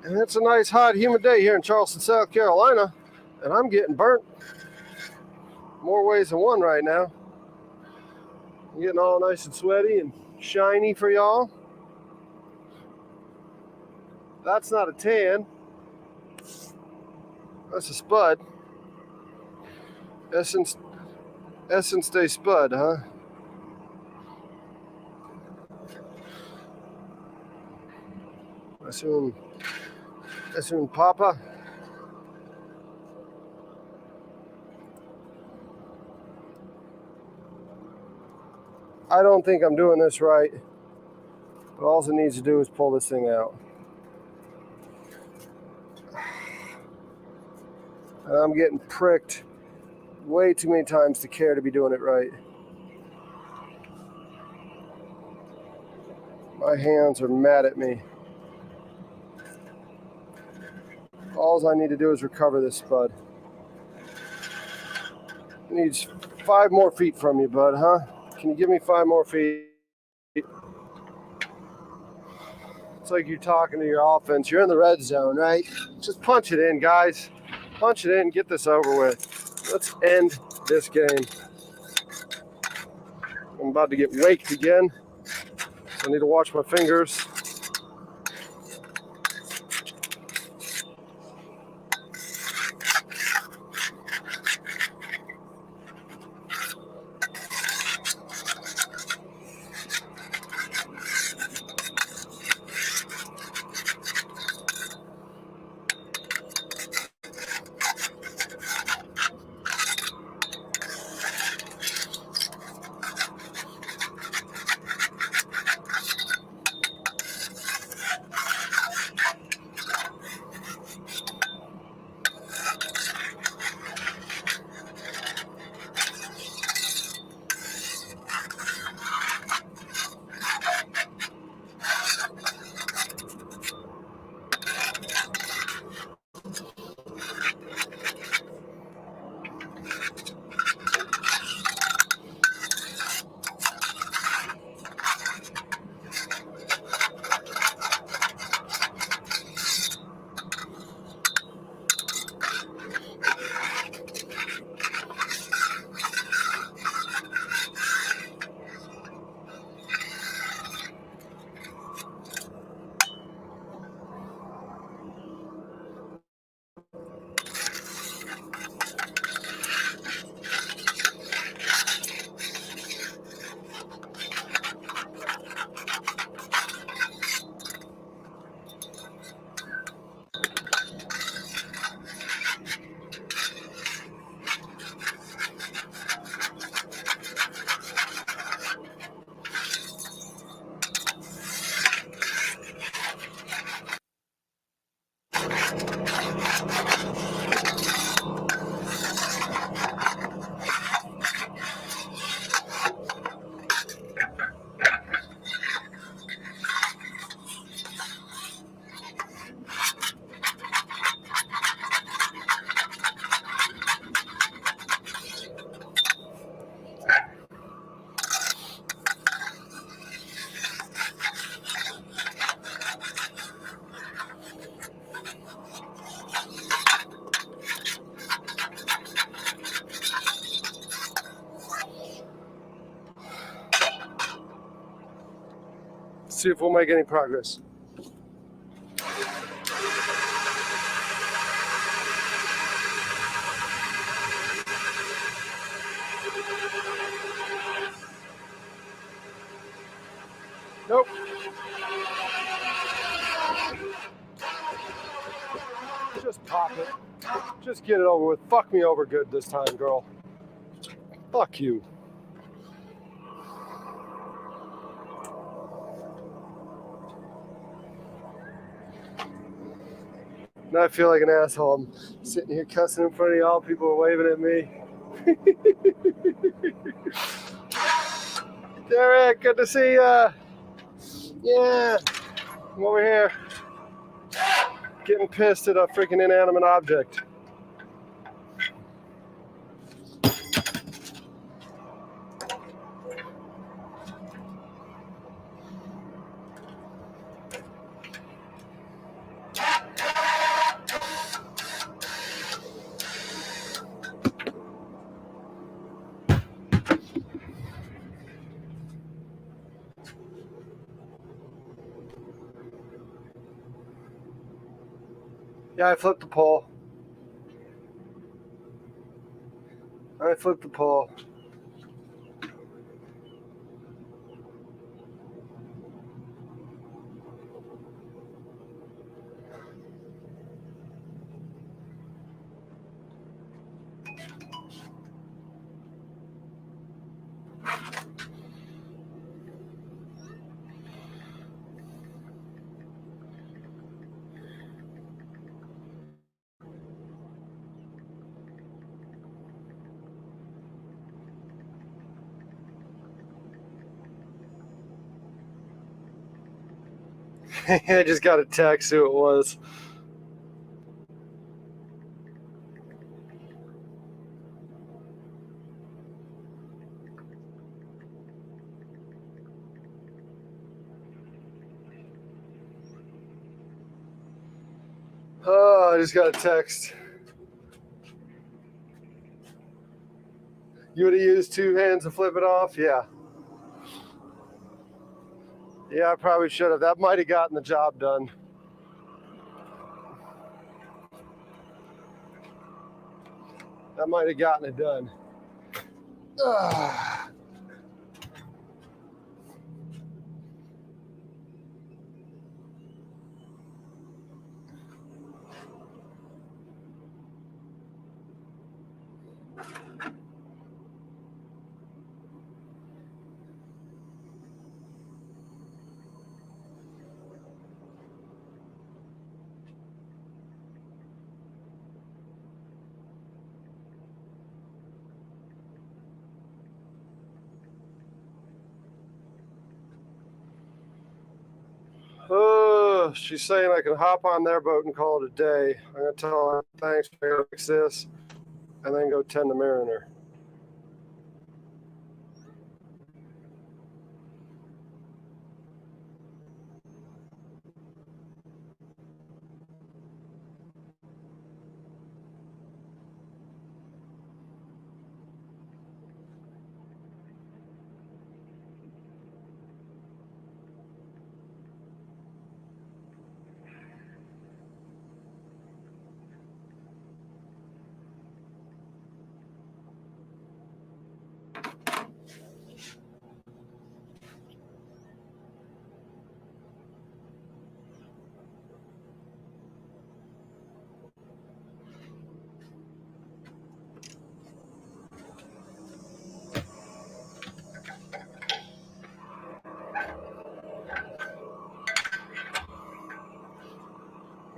And it's a nice, hot, humid day here in Charleston, South Carolina. And I'm getting burnt more ways than one right now. I'm getting all nice and sweaty and shiny for y'all. That's not a tan. That's a spud. Essence Day Spud, huh? Assume Papa. I don't think I'm doing this right, but all it needs to do is pull this thing out. And I'm getting pricked way too many times to care to be doing it right. My hands are mad at me. All I need to do is recover this spud. It needs 5 more feet from you, bud, huh? Can you give me 5 more feet? It's like you're talking to your offense. You're in the red zone, right? Just punch it in, guys. Punch it in, get this over with. Let's end this game. I'm about to get waked again, so I need to watch my fingers. See if we'll make any progress. Nope. Just pop it. Just get it over with. Fuck me over good this time, girl. Fuck you. Now I feel like an asshole. I'm sitting here cussing in front of y'all. People are waving at me. Derek, good to see ya. Yeah, I'm over here getting pissed at a freaking inanimate object. Yeah, I flipped the pole. I just got a text who it was. Oh, I just got a text. You would have used two hands to flip it off? Yeah. Yeah, I probably should have. That might have gotten the job done. That might have gotten it done. Oh, she's saying I can hop on their boat and call it a day. I'm going to tell her thanks for fix this and then go tend the Mariner.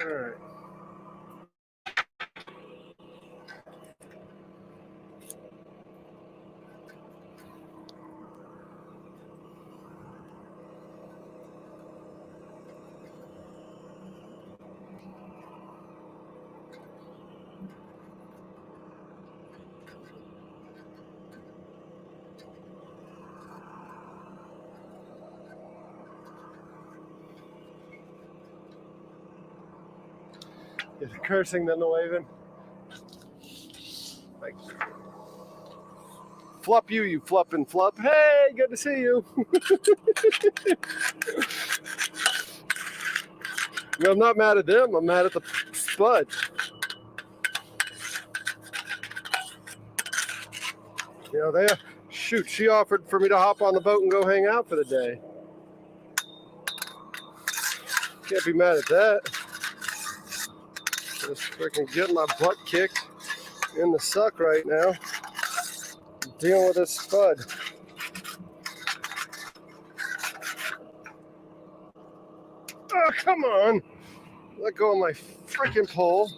All right. Is it cursing then the waving? Like, flup you flup and flup. Hey, good to see you. I'm not mad at them. I'm mad at the spud. You know, she offered for me to hop on the boat and go hang out for the day. Can't be mad at that. Just freaking getting my butt kicked in the suck right now. Dealing with this spud. Oh, come on. Let go of my freaking pole.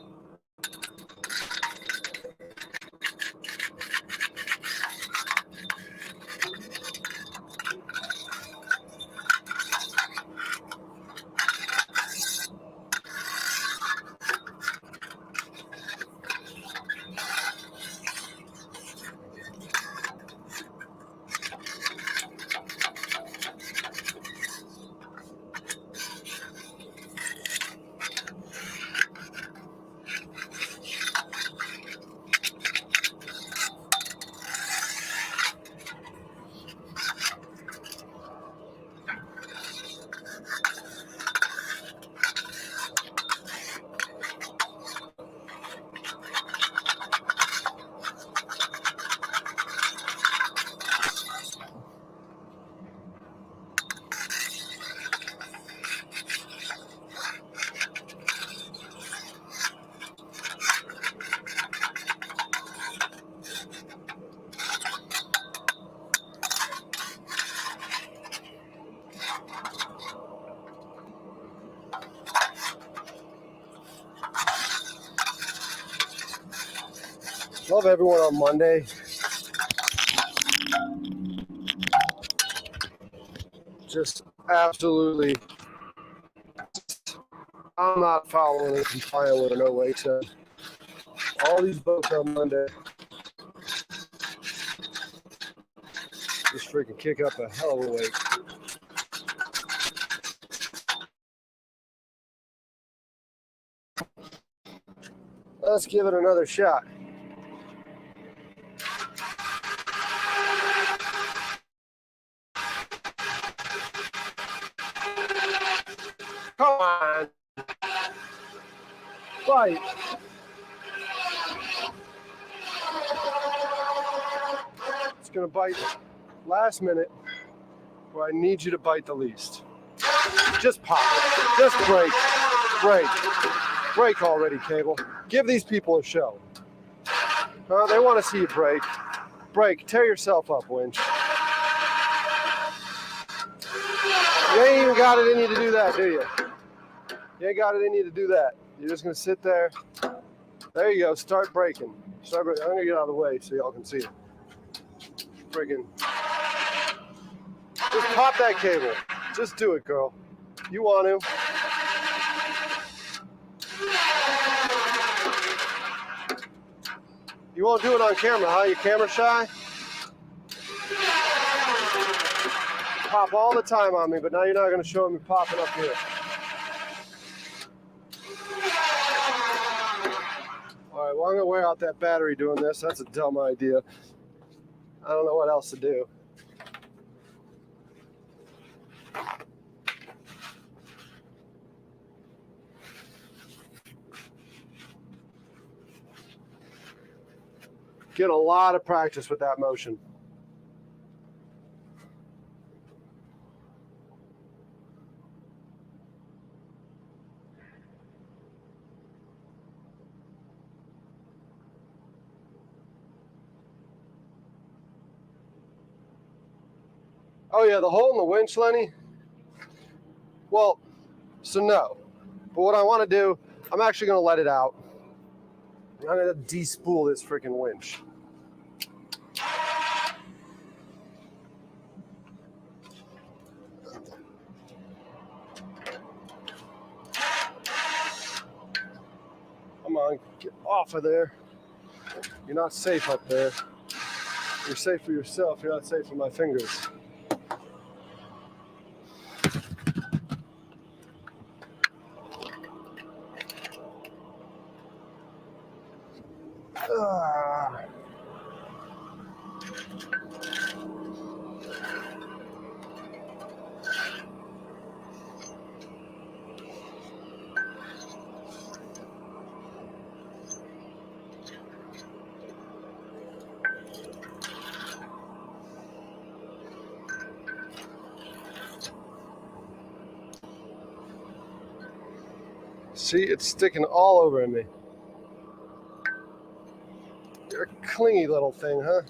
Love everyone on Monday. Just absolutely, I'm not following and complying with an OA said. All these boats on Monday just freaking kick up a hell of a wake. Let's give it another shot. Come on. Bite. It's going to bite last minute where I need you to bite the least. Just pop it. Just break. Break. Break already, Cable. Give these people a show. They want to see you break. Break. Tear yourself up, Winch. You ain't even got it in you to do that, do you? You ain't got it in you to do that. You're just going to sit there. There you go. Start breaking. Start breaking. I'm going to get out of the way so y'all can see it. Friggin'. Just pop that cable. Just do it, girl. You want to. You won't do it on camera, huh? You camera shy? Pop all the time on me, but now you're not going to show me popping up here. All right, well, I'm going to wear out that battery doing this. That's a dumb idea. I don't know what else to do. Get a lot of practice with that motion. Oh yeah, the hole in the winch, Lenny? Well, so no. But what I want to do, I'm actually going to let it out. I'm going to de-spool this freaking winch. Come on, get off of there. You're not safe up there. You're safe for yourself. You're not safe for my fingers. See, it's sticking all over me. You're a clingy little thing, huh?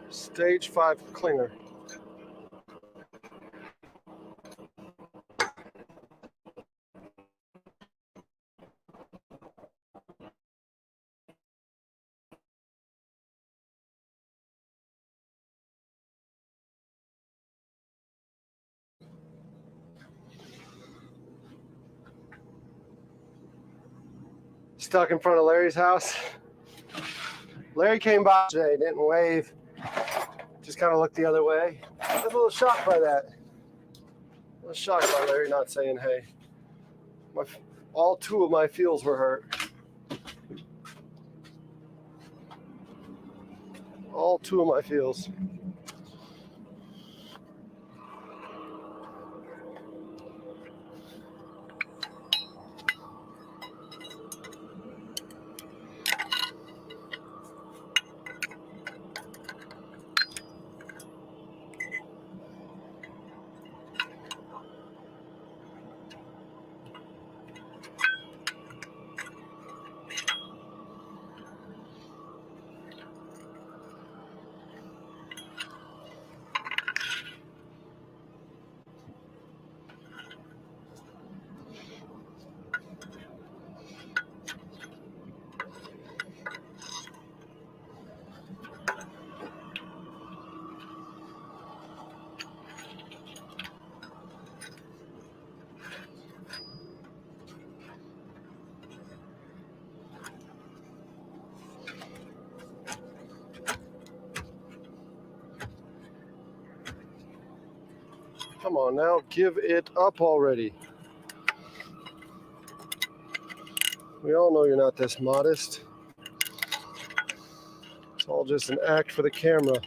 Stage 5 clinger. Stuck in front of Larry's house. Larry came by today, didn't wave, just kind of looked the other way. I was a little shocked by that. I was shocked by Larry not saying hey. All two of my feels were hurt. All two of my feels. Come on now, give it up already. We all know you're not this modest. It's all just an act for the camera.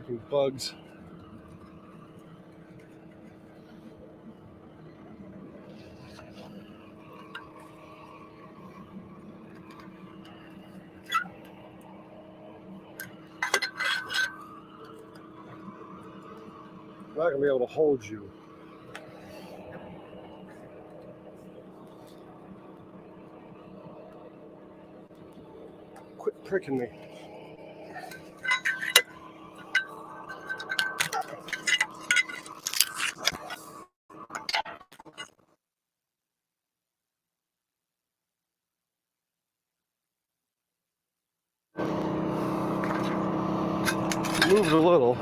Freaking bugs. I'm not gonna be able to hold you. Quit pricking me. Moved a little.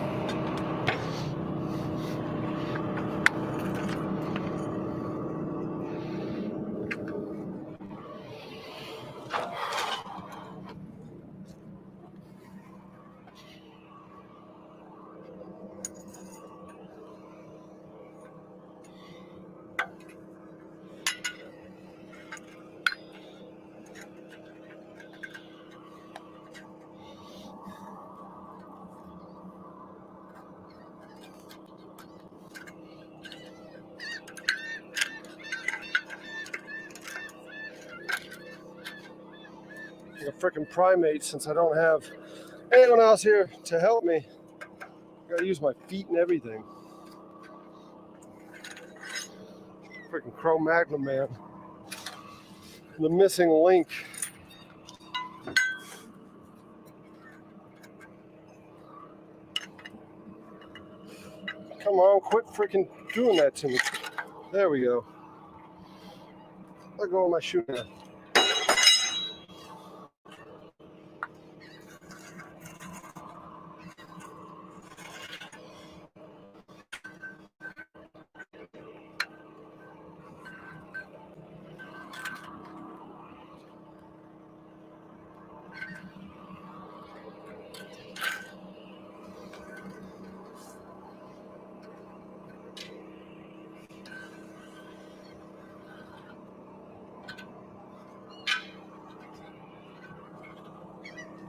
Like a freaking primate, since I don't have anyone else here to help me. I gotta use my feet and everything. Freaking Cro-Magnon, man. The missing link. Come on, quit freaking doing that to me. There we go. Let go of my shoe now.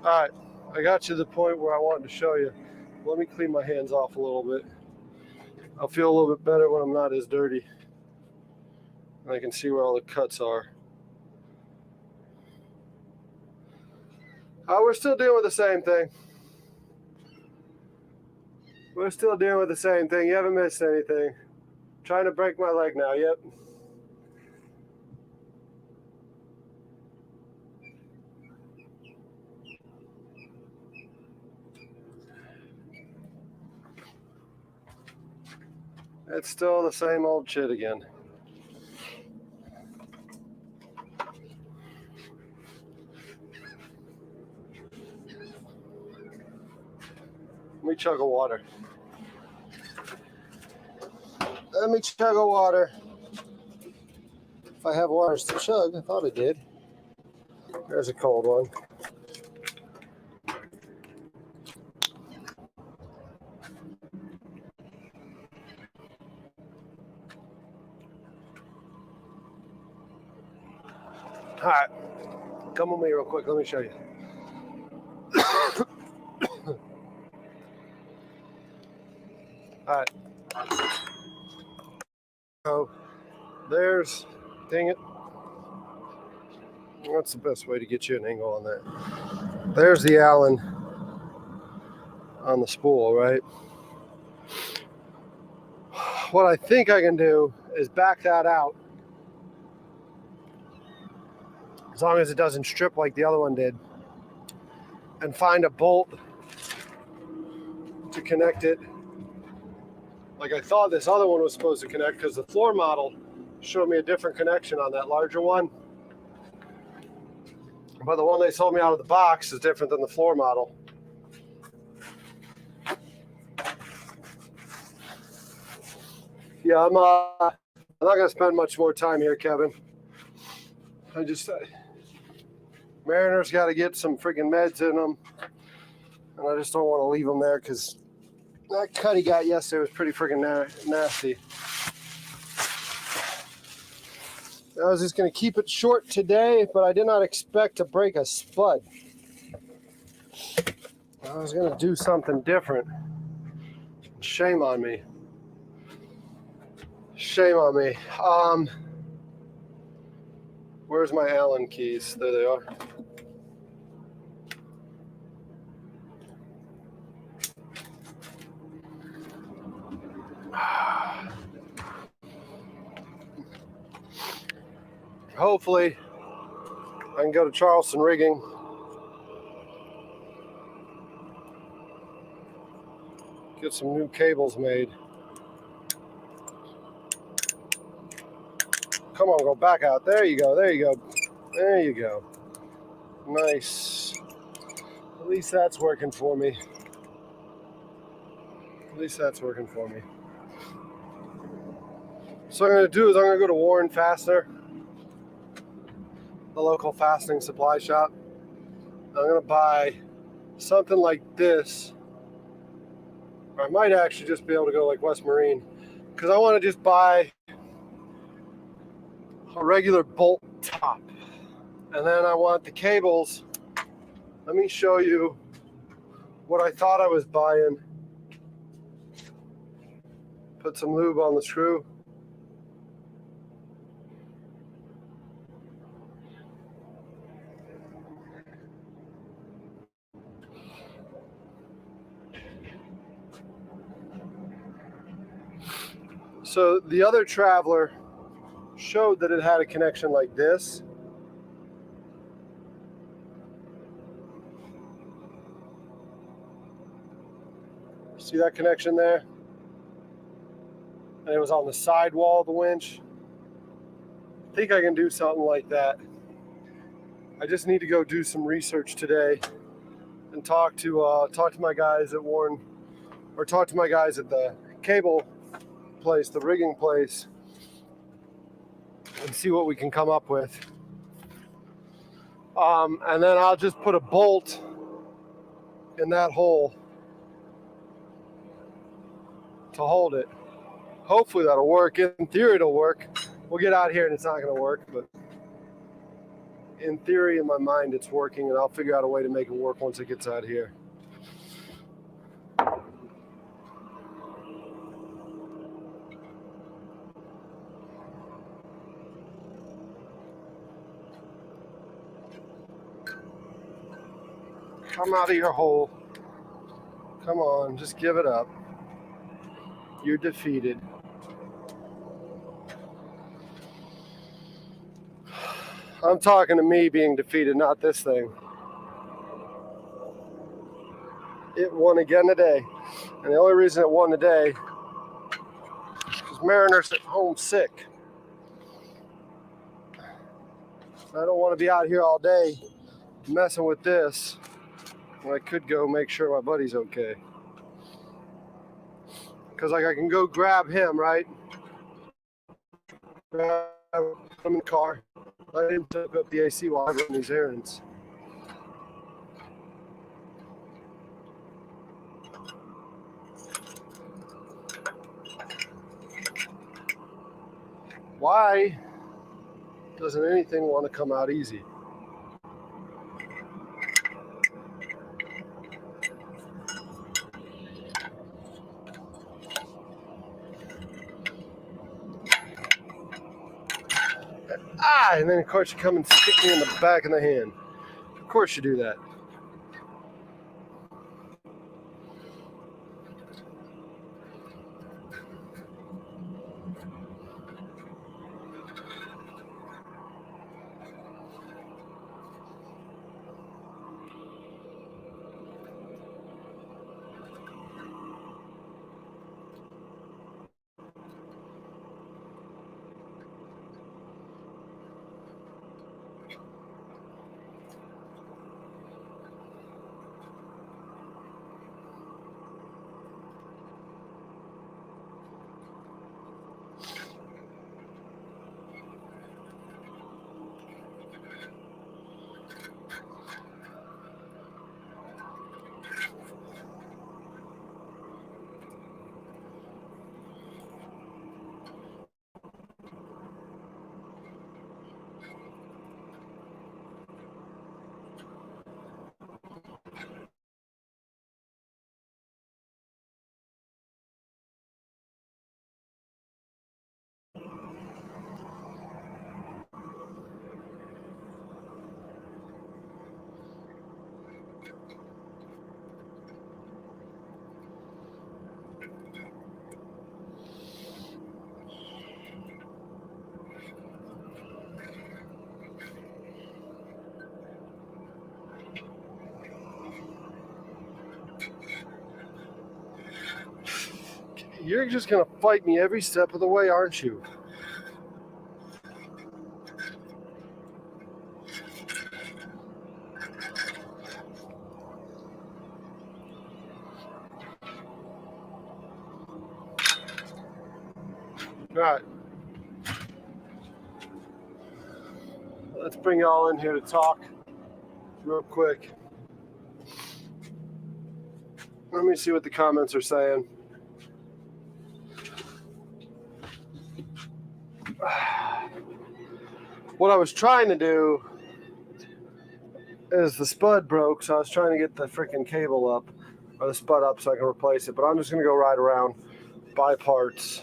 All right, I got to the point where I wanted to show you. Let me clean my hands off a little bit. I'll feel a little bit better when I'm not as dirty. And I can see where all the cuts are. We're still dealing with the same thing. We're still dealing with the same thing. You haven't missed anything. Trying to break my leg now, yep. It's still the same old shit again. Let me chug a water. Let me chug a water. If I have waters to chug, I thought I did. There's a cold one. All right, come with me real quick. Let me show you. All right. So there's, dang it. That's the best way to get you an angle on that. There's the Allen on the spool, right? What I think I can do is back that out, as long as it doesn't strip like the other one did, and find a bolt to connect it like I thought this other one was supposed to connect, because the floor model showed me a different connection on that larger one. But the one they sold me out of the box is different than the floor model. Yeah, I'm not going to spend much more time here, Kevin. Mariner's got to get some freaking meds in them. And I just don't want to leave them there, because that cut he got yesterday was pretty freaking nasty. I was just going to keep it short today, but I did not expect to break a spud. I was going to do something different. Shame on me. Shame on me. Where's my Allen keys? There they are. Hopefully, I can go to Charleston Rigging. Get some new cables made. Come on, go back out. There you go. There you go. There you go. Nice. At least that's working for me. At least that's working for me. So what I'm going to do is I'm going to go to Warren Fastener, the local fastening supply shop. I'm going to buy something like this. Or I might actually just be able to go like West Marine, because I want to just buy a regular bolt top. And then I want the cables. Let me show you what I thought I was buying. Put some lube on the screw. So the other Traveler showed that it had a connection like this. See that connection there? And it was on the sidewall of the winch. I think I can do something like that. I just need to go do some research today and talk to my guys at Warren, or talk to my guys at the cable place, the rigging place, and see what we can come up with. And then I'll just put a bolt in that hole to hold it. Hopefully that'll work. In theory it'll work. We'll get out here and it's not going to work, but in theory, in my mind, it's working, and I'll figure out a way to make it work once it gets out here. Come out of your hole. Come on, just give it up. You're defeated. I'm talking to me being defeated, not this thing. It won again today. And the only reason it won today is because Mariner's at home sick. I don't want to be out here all day messing with this when I could go make sure my buddy's okay. Because like I can go grab him, right? Grab him in the car. Let him hook up the AC while I run these errands. Why doesn't anything want to come out easy? And then of course you come and stick me in the back of the hand. Of course you do that. You're just gonna fight me every step of the way, aren't you? All right. Let's bring y'all in here to talk real quick. Let me see what the comments are saying. What I was trying to do is the spud broke, so I was trying to get the freaking cable up, or the spud up so I can replace it. But I'm just gonna go ride around, buy parts,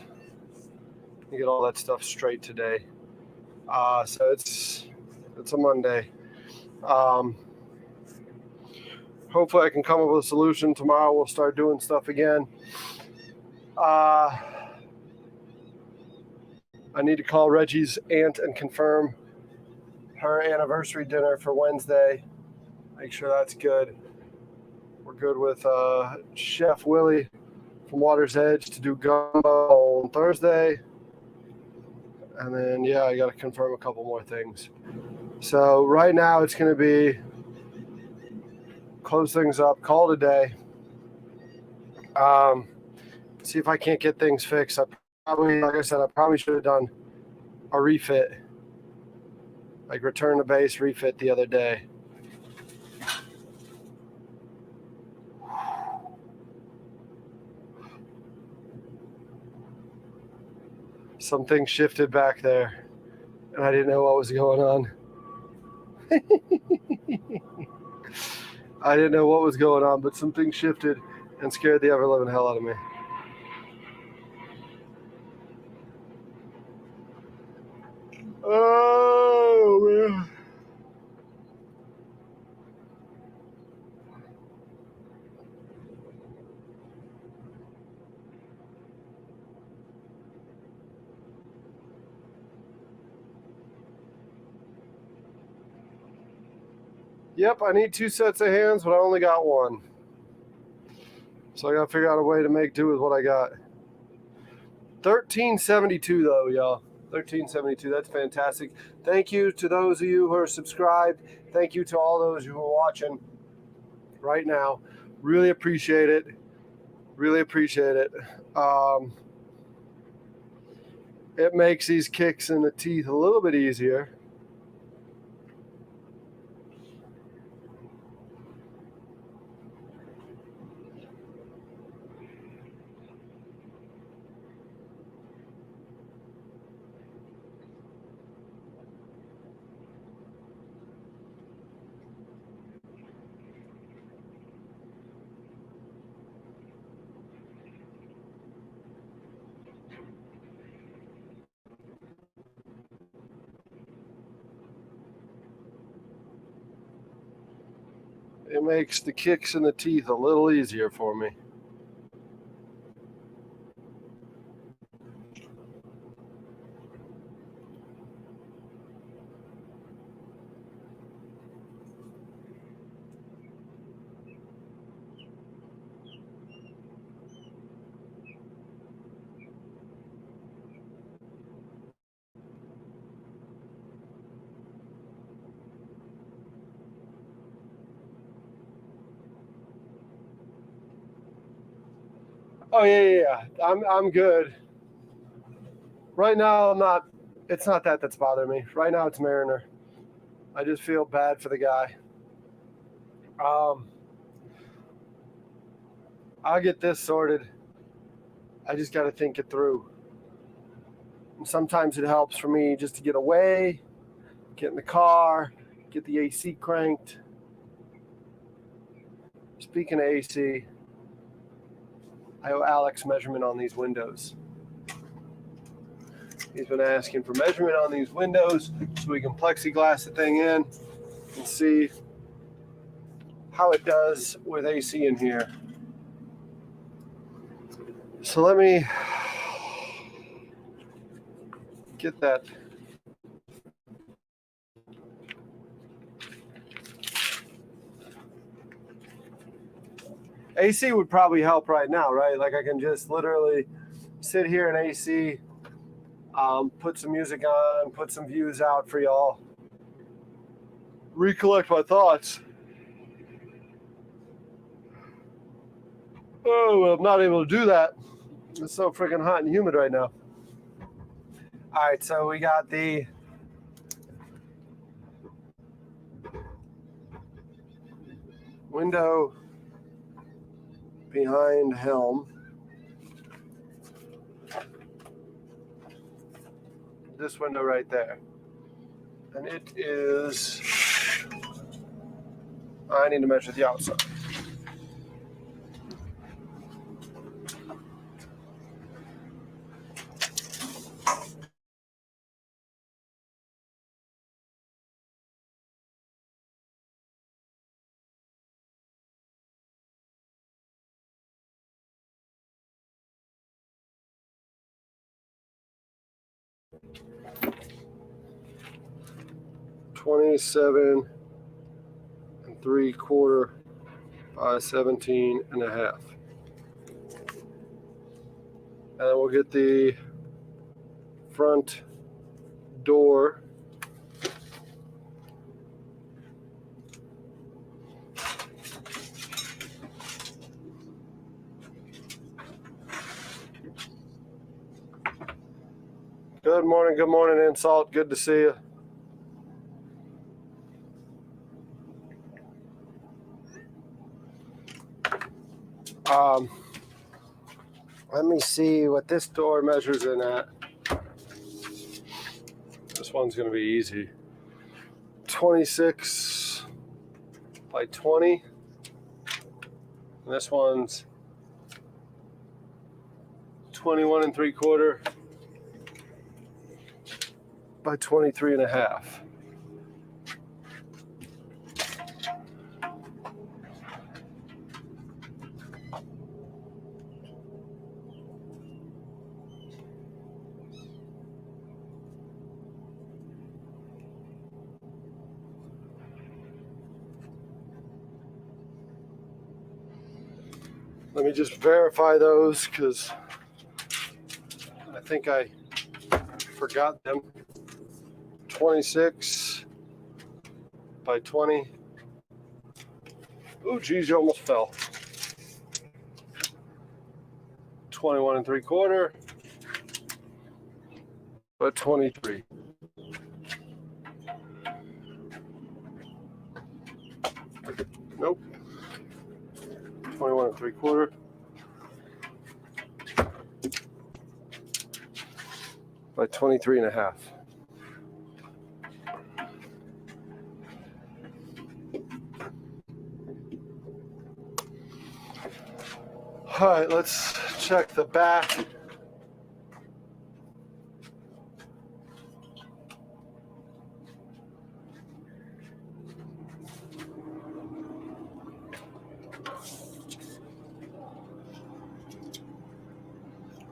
and get all that stuff straight today. So it's a Monday. Hopefully I can come up with a solution. Tomorrow we'll start doing stuff again. I need to call Reggie's aunt and confirm her anniversary dinner for Wednesday. Make sure that's good. We're good with Chef Willie from Water's Edge to do gumbo on Thursday. And then, yeah, I got to confirm a couple more things. So right now it's going to be close things up, call it a day. See if I can't get things fixed. Like I said, I probably should have done a refit, like return to base refit the other day. Something shifted back there, and I didn't know what was going on. I didn't know what was going on, but something shifted and scared the ever-loving hell out of me. Oh, man. Yep, I need 2 sets of hands, but I only got 1. So I got to figure out a way to make do with what I got. 1372 though, y'all. 1372. That's fantastic. Thank you to those of you who are subscribed. Thank you to all those who are watching right now. Really appreciate it. Really appreciate it. It makes these kicks in the teeth a little bit easier. It makes the kicks in the teeth a little easier for me. Oh yeah. I'm good. Right now I'm not. It's not that that's bothering me. Right now it's Mariner. I just feel bad for the guy. I'll get this sorted. I just got to think it through. And sometimes it helps for me just to get away, get in the car, get the AC cranked. Speaking of AC, I owe Alex measurement on these windows. He's been asking for measurement on these windows so we can plexiglass the thing in and see how it does with AC in here. So let me get that. AC would probably help right now, right? Like I can just literally sit here in AC, put some music on, put some views out for y'all, recollect my thoughts. Oh, well, I'm not able to do that. It's so freaking hot and humid right now. All right, so we got the window behind helm. This window right there. And it is, I need to measure the outside. $27 3/4 by 17.5. And then we'll get the front door. Good morning, Insult. Good to see you. Let me see what this door measures in at. This one's going to be easy. 26 by 20. And this one's 21 3/4 by 23 1/2. Let me just verify those because I think I forgot them. 26 by 20. Oh, geez, you almost fell. 21 3/4 by 23. Nope. 21 3/4 by 23 1/2. All right, let's check the back.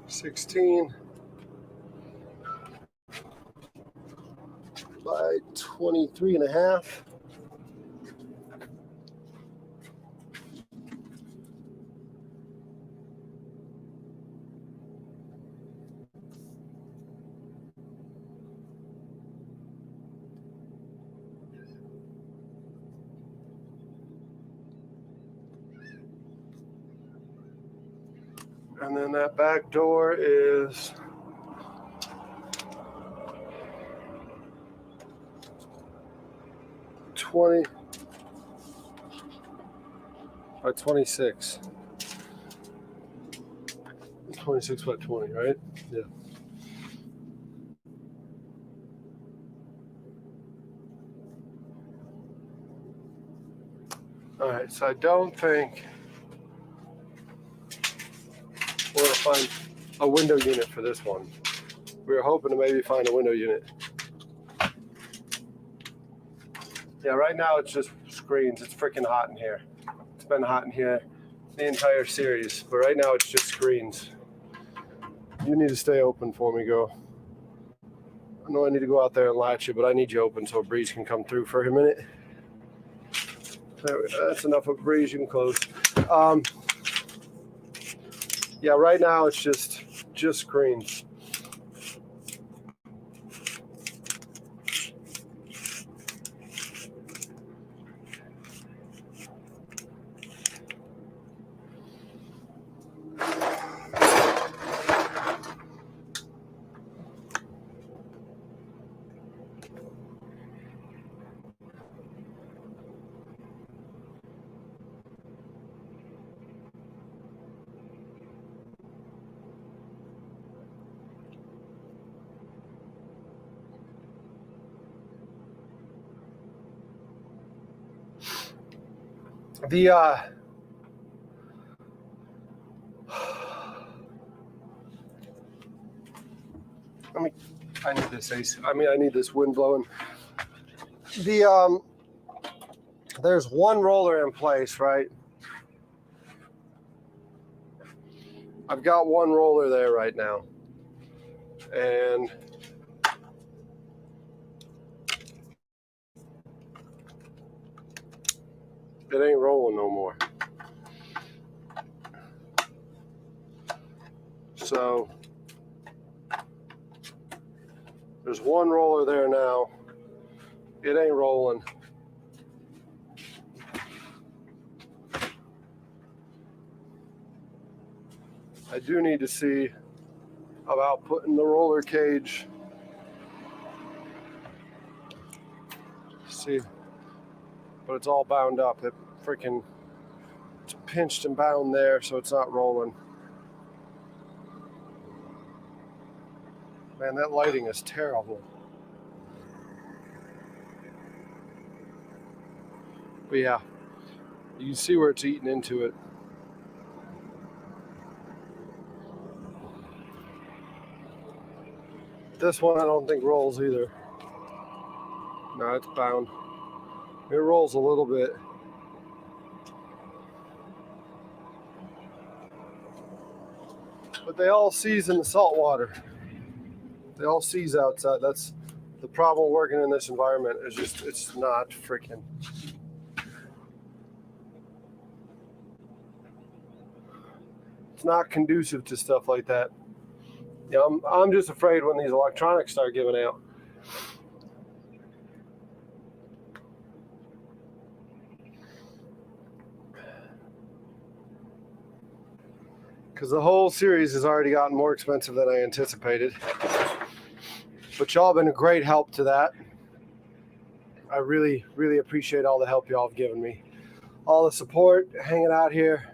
$16 by 23 1/2. And then that back door is 20 by 26. 26 by 20, right? Yeah. All right, so I don't think we're going to find a window unit for this one. We were hoping to maybe find a window unit. Yeah, right now it's just screens. It's freaking hot in here. It's been hot in here the entire series, but right now it's just screens. You need to stay open for me, girl. I know I need to go out there and latch you, but I need you open so a breeze can come through for a minute. There we go. That's enough of a breeze. You can close. Yeah, right now it's just screens. I need this AC. I need this wind blowing. There's one roller in place, right? I've got one roller there right now. And it ain't rolling no more. So there's one roller there now. It ain't rolling. I do need to see about putting the roller cage. See, but it's all bound up. It's pinched and bound there, so it's not rolling. Man, that lighting is terrible. But yeah, you can see where it's eating into it. This one I don't think rolls either. No, it's bound. It rolls a little bit. But they all seize in the salt water. They all seize outside. That's the problem working in this environment. Is just it's not freaking. It's not conducive to stuff like that. Yeah, I'm just afraid when these electronics start giving out. Because the whole series has already gotten more expensive than I anticipated. But y'all have been a great help to that. I really, really appreciate all the help y'all have given me. All the support, hanging out here.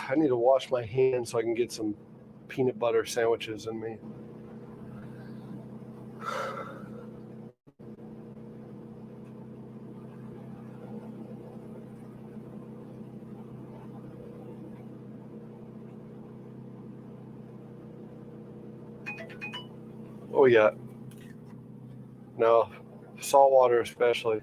I need to wash my hands so I can get some peanut butter sandwiches in me. Oh yeah. No, salt water especially.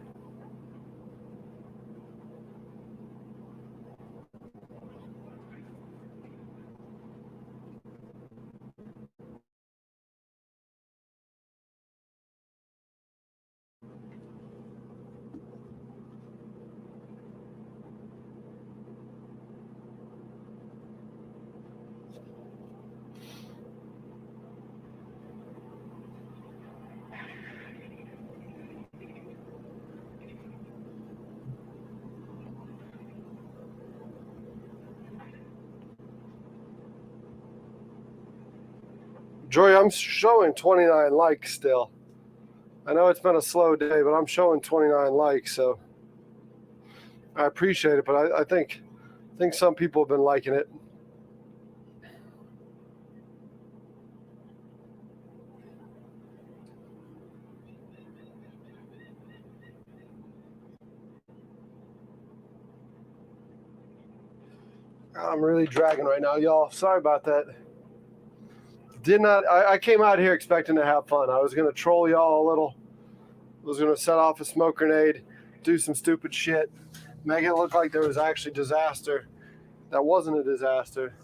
Joy, I'm showing 29 likes still. I know it's been a slow day, but I'm showing 29 likes, so I appreciate it. But I think some people have been liking it. I'm really dragging right now, y'all. Sorry about that. I came out here expecting to have fun. I was going to troll y'all a little. I was going to set off a smoke grenade, do some stupid shit, make it look like there was actually disaster. That wasn't a disaster.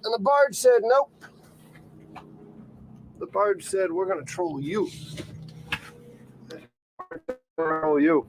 And the barge said, nope. The barge said, we're going to troll you. Troll you.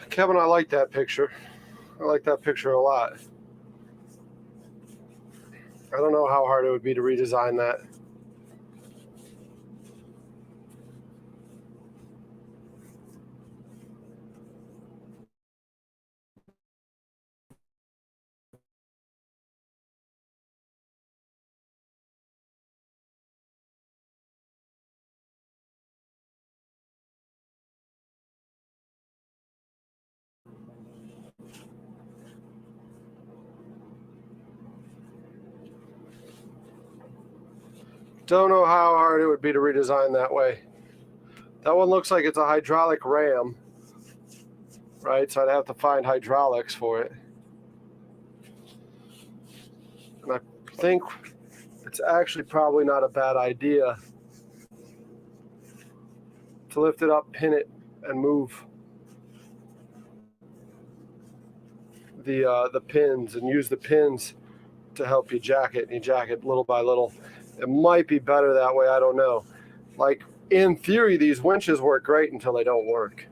Kevin, I like that picture. I like that picture a lot. I don't know how hard it would be to redesign that. Don't know how hard it would be to redesign that way. That one looks like it's a hydraulic ram, right? So I'd have to find hydraulics for it. And I think it's actually probably not a bad idea to lift it up, pin it, and move the pins, and use the pins to help you jack it, and you jack it little by little. It might be better that way, I don't know. Like, in theory, these winches work great until they don't work.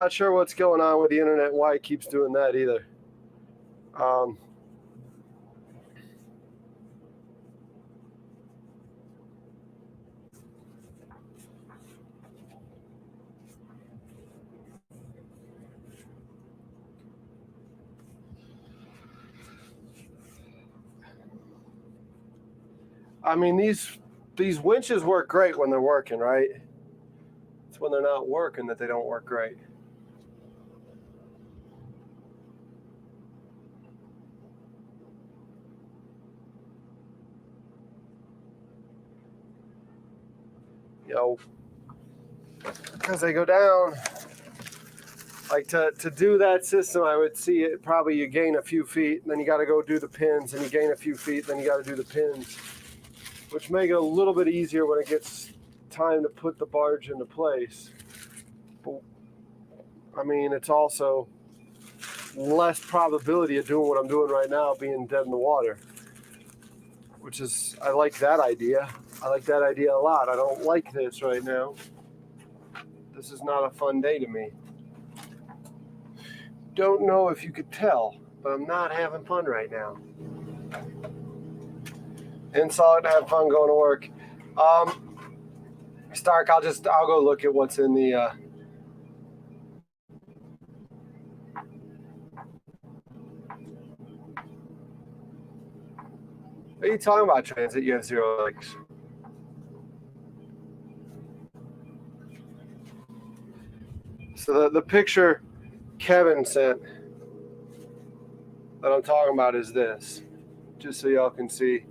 Not sure what's going on with the internet, why it keeps doing that either. I mean, these winches work great when they're working, right? It's when they're not working that they don't work great. You know, because they go down. Like, to do that system, I would see it probably you gain a few feet, and then you got to go do the pins, and you gain a few feet, then you got to do the pins, which make it a little bit easier when it gets time to put the barge into place. But, I mean, it's also less probability of doing what I'm doing right now, being dead in the water, which is, I like that idea. I like that idea a lot. I don't like this right now. This is not a fun day to me. Don't know if you could tell, but I'm not having fun right now. Inside to have fun going to work. Stark, I'll go look at what's in the What are you talking about, Transit? You have 0 likes. So the picture Kevin sent that I'm talking about is this, just so y'all can see.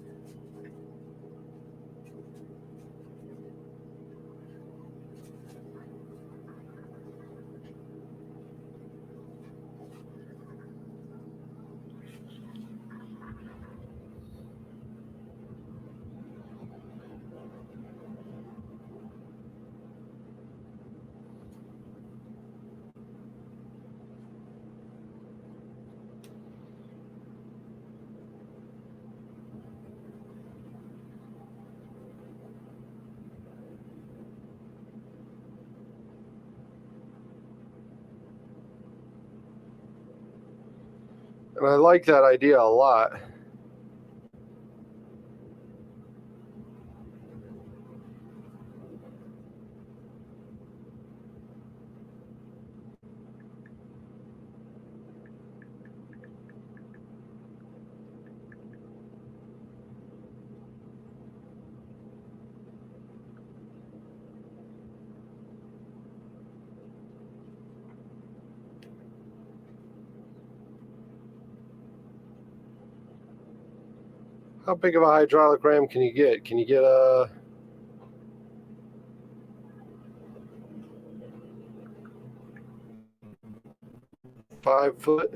And I like that idea a lot. How big of a hydraulic ram can you get? Can you get a 5 foot?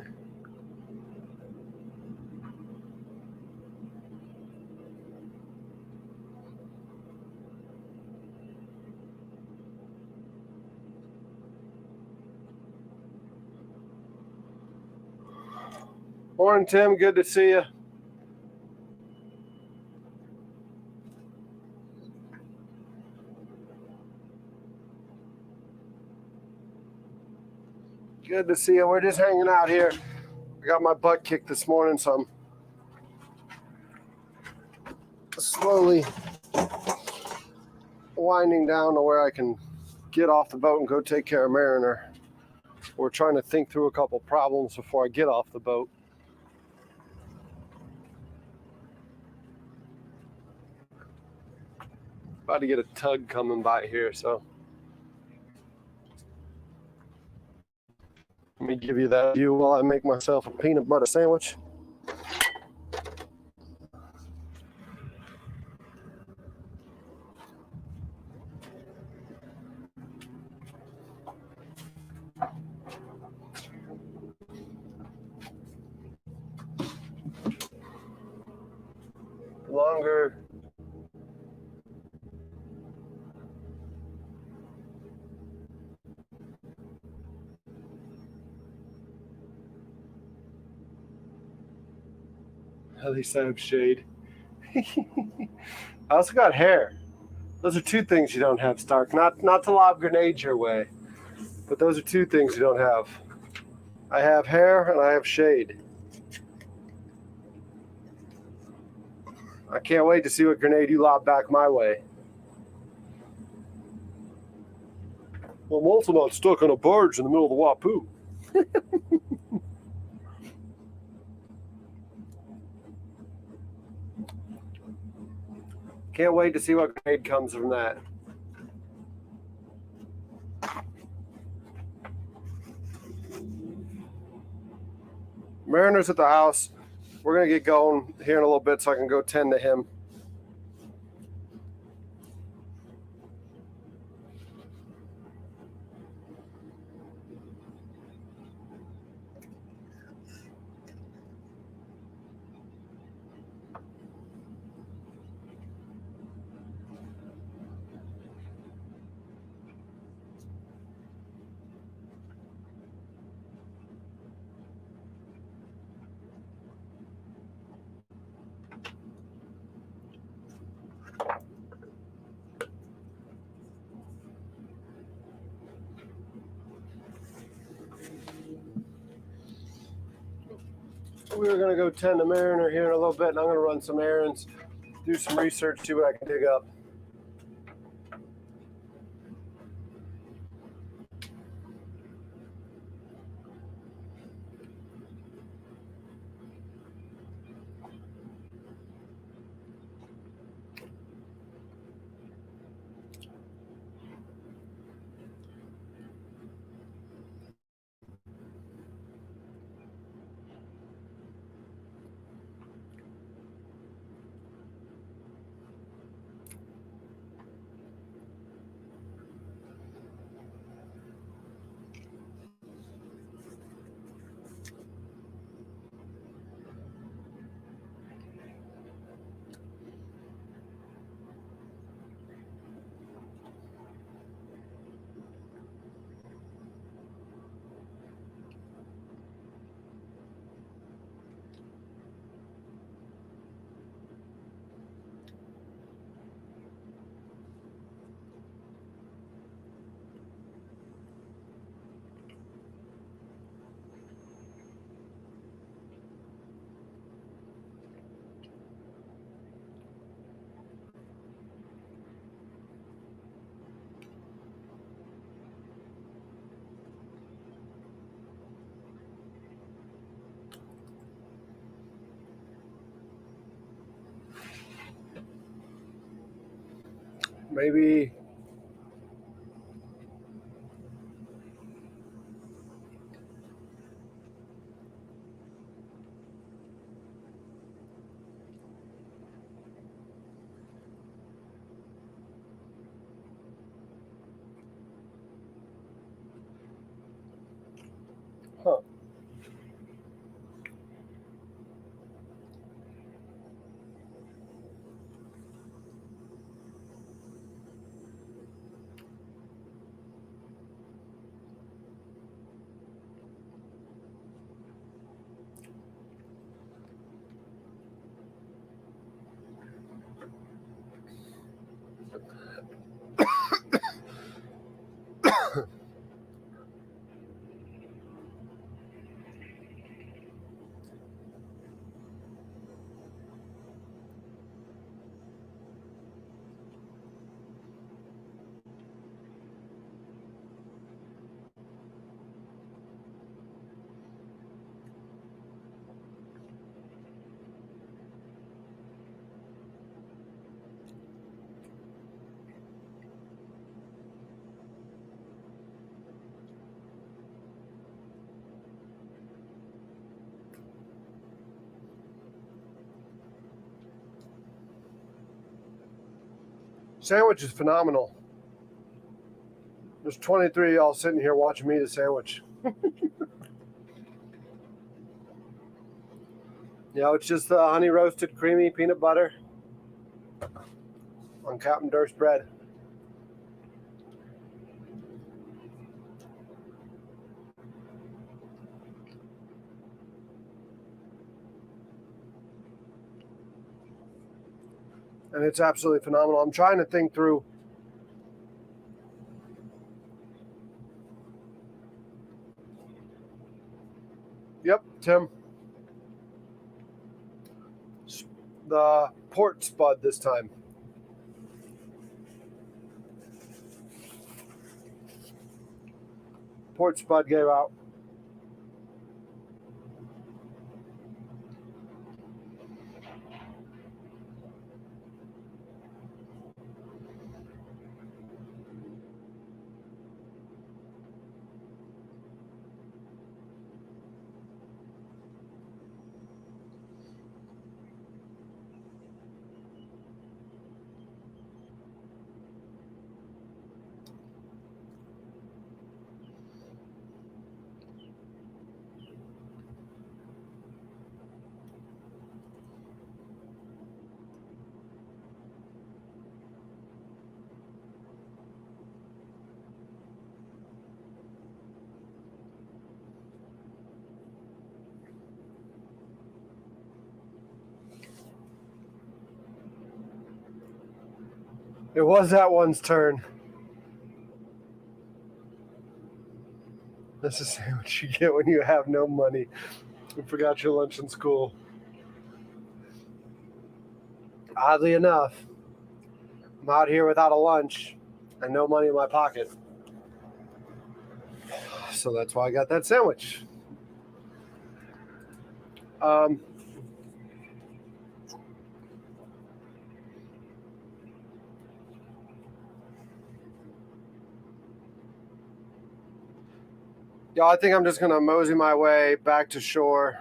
Morning, Tim. Good to see you. Good to see you. We're just hanging out here. I got my butt kicked this morning, so I'm slowly winding down to where I can get off the boat and go take care of Mariner. We're trying to think through a couple problems before I get off the boat. About to get a tug coming by here, so let me give you that view while I make myself a peanut butter sandwich. longer. At least I have shade. I also got hair. Those are two things you don't have, Stark. Not to lob grenades your way, but those are two things you don't have. I have hair and I have shade. I can't wait to see what grenade you lob back my way. Well, I'm also not stuck on a barge in the middle of the Wapoo. Can't wait to see what grenade comes from that. Mariner's at the house. We're going to get going here in a little bit so I can go tend to him. We're going to go tend to Mariner here in a little bit, and I'm going to run some errands, do some research, see what I can dig up. Maybe huh. Sandwich is phenomenal. There's 23 of y'all sitting here watching me eat a sandwich. You know, it's just the honey roasted creamy peanut butter, on Captain Durst bread. And it's absolutely phenomenal. I'm trying to think through. Yep, Tim. The port spud this time. Port spud gave out. It was that one's turn. This is what you get when you have no money. You forgot your lunch in school. Oddly enough, I'm out here without a lunch and no money in my pocket. So that's why I got that sandwich. Yeah, I think I'm just going to mosey my way back to shore.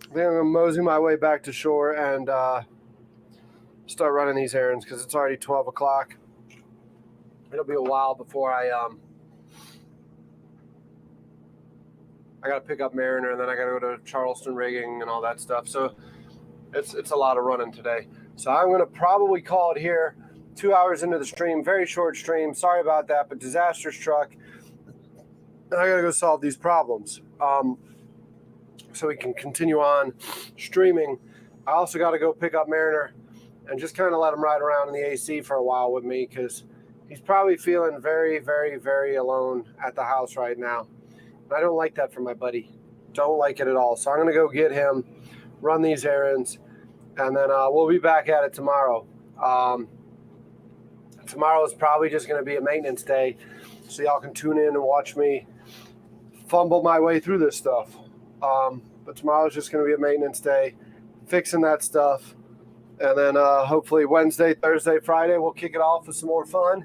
I think I'm going to mosey my way back to shore and start running these errands because it's already 12 o'clock. It'll be a while before I got to pick up Mariner, and then I got to go to Charleston rigging and all that stuff. So it's a lot of running today. So I'm going to probably call it here. 2 hours into the stream, very short stream. Sorry about that, but disaster struck. And I got to go solve these problems so we can continue on streaming. I also got to go pick up Mariner and just kind of let him ride around in the AC for a while with me because he's probably feeling very, very, very alone at the house right now. I don't like that for my buddy. Don't like it at all. So I'm going to go get him, run these errands, and then we'll be back at it tomorrow. Tomorrow is probably just going to be a maintenance day, so y'all can tune in and watch me fumble my way through this stuff. But tomorrow is just going to be a maintenance day, fixing that stuff. And then hopefully Wednesday, Thursday, Friday, we'll kick it off with some more fun.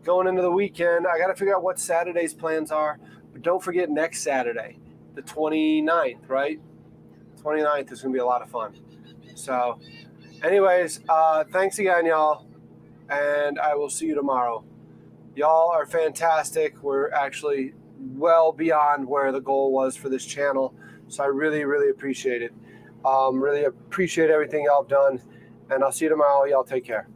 Going into the weekend, I got to figure out what Saturday's plans are. But don't forget next Saturday, the 29th, right? 29th is going to be a lot of fun. So anyways, thanks again, y'all. And I will see you tomorrow. Y'all are fantastic. We're actually well beyond where the goal was for this channel. So I really, really appreciate it. Really appreciate everything y'all have done. And I'll see you tomorrow. Y'all take care.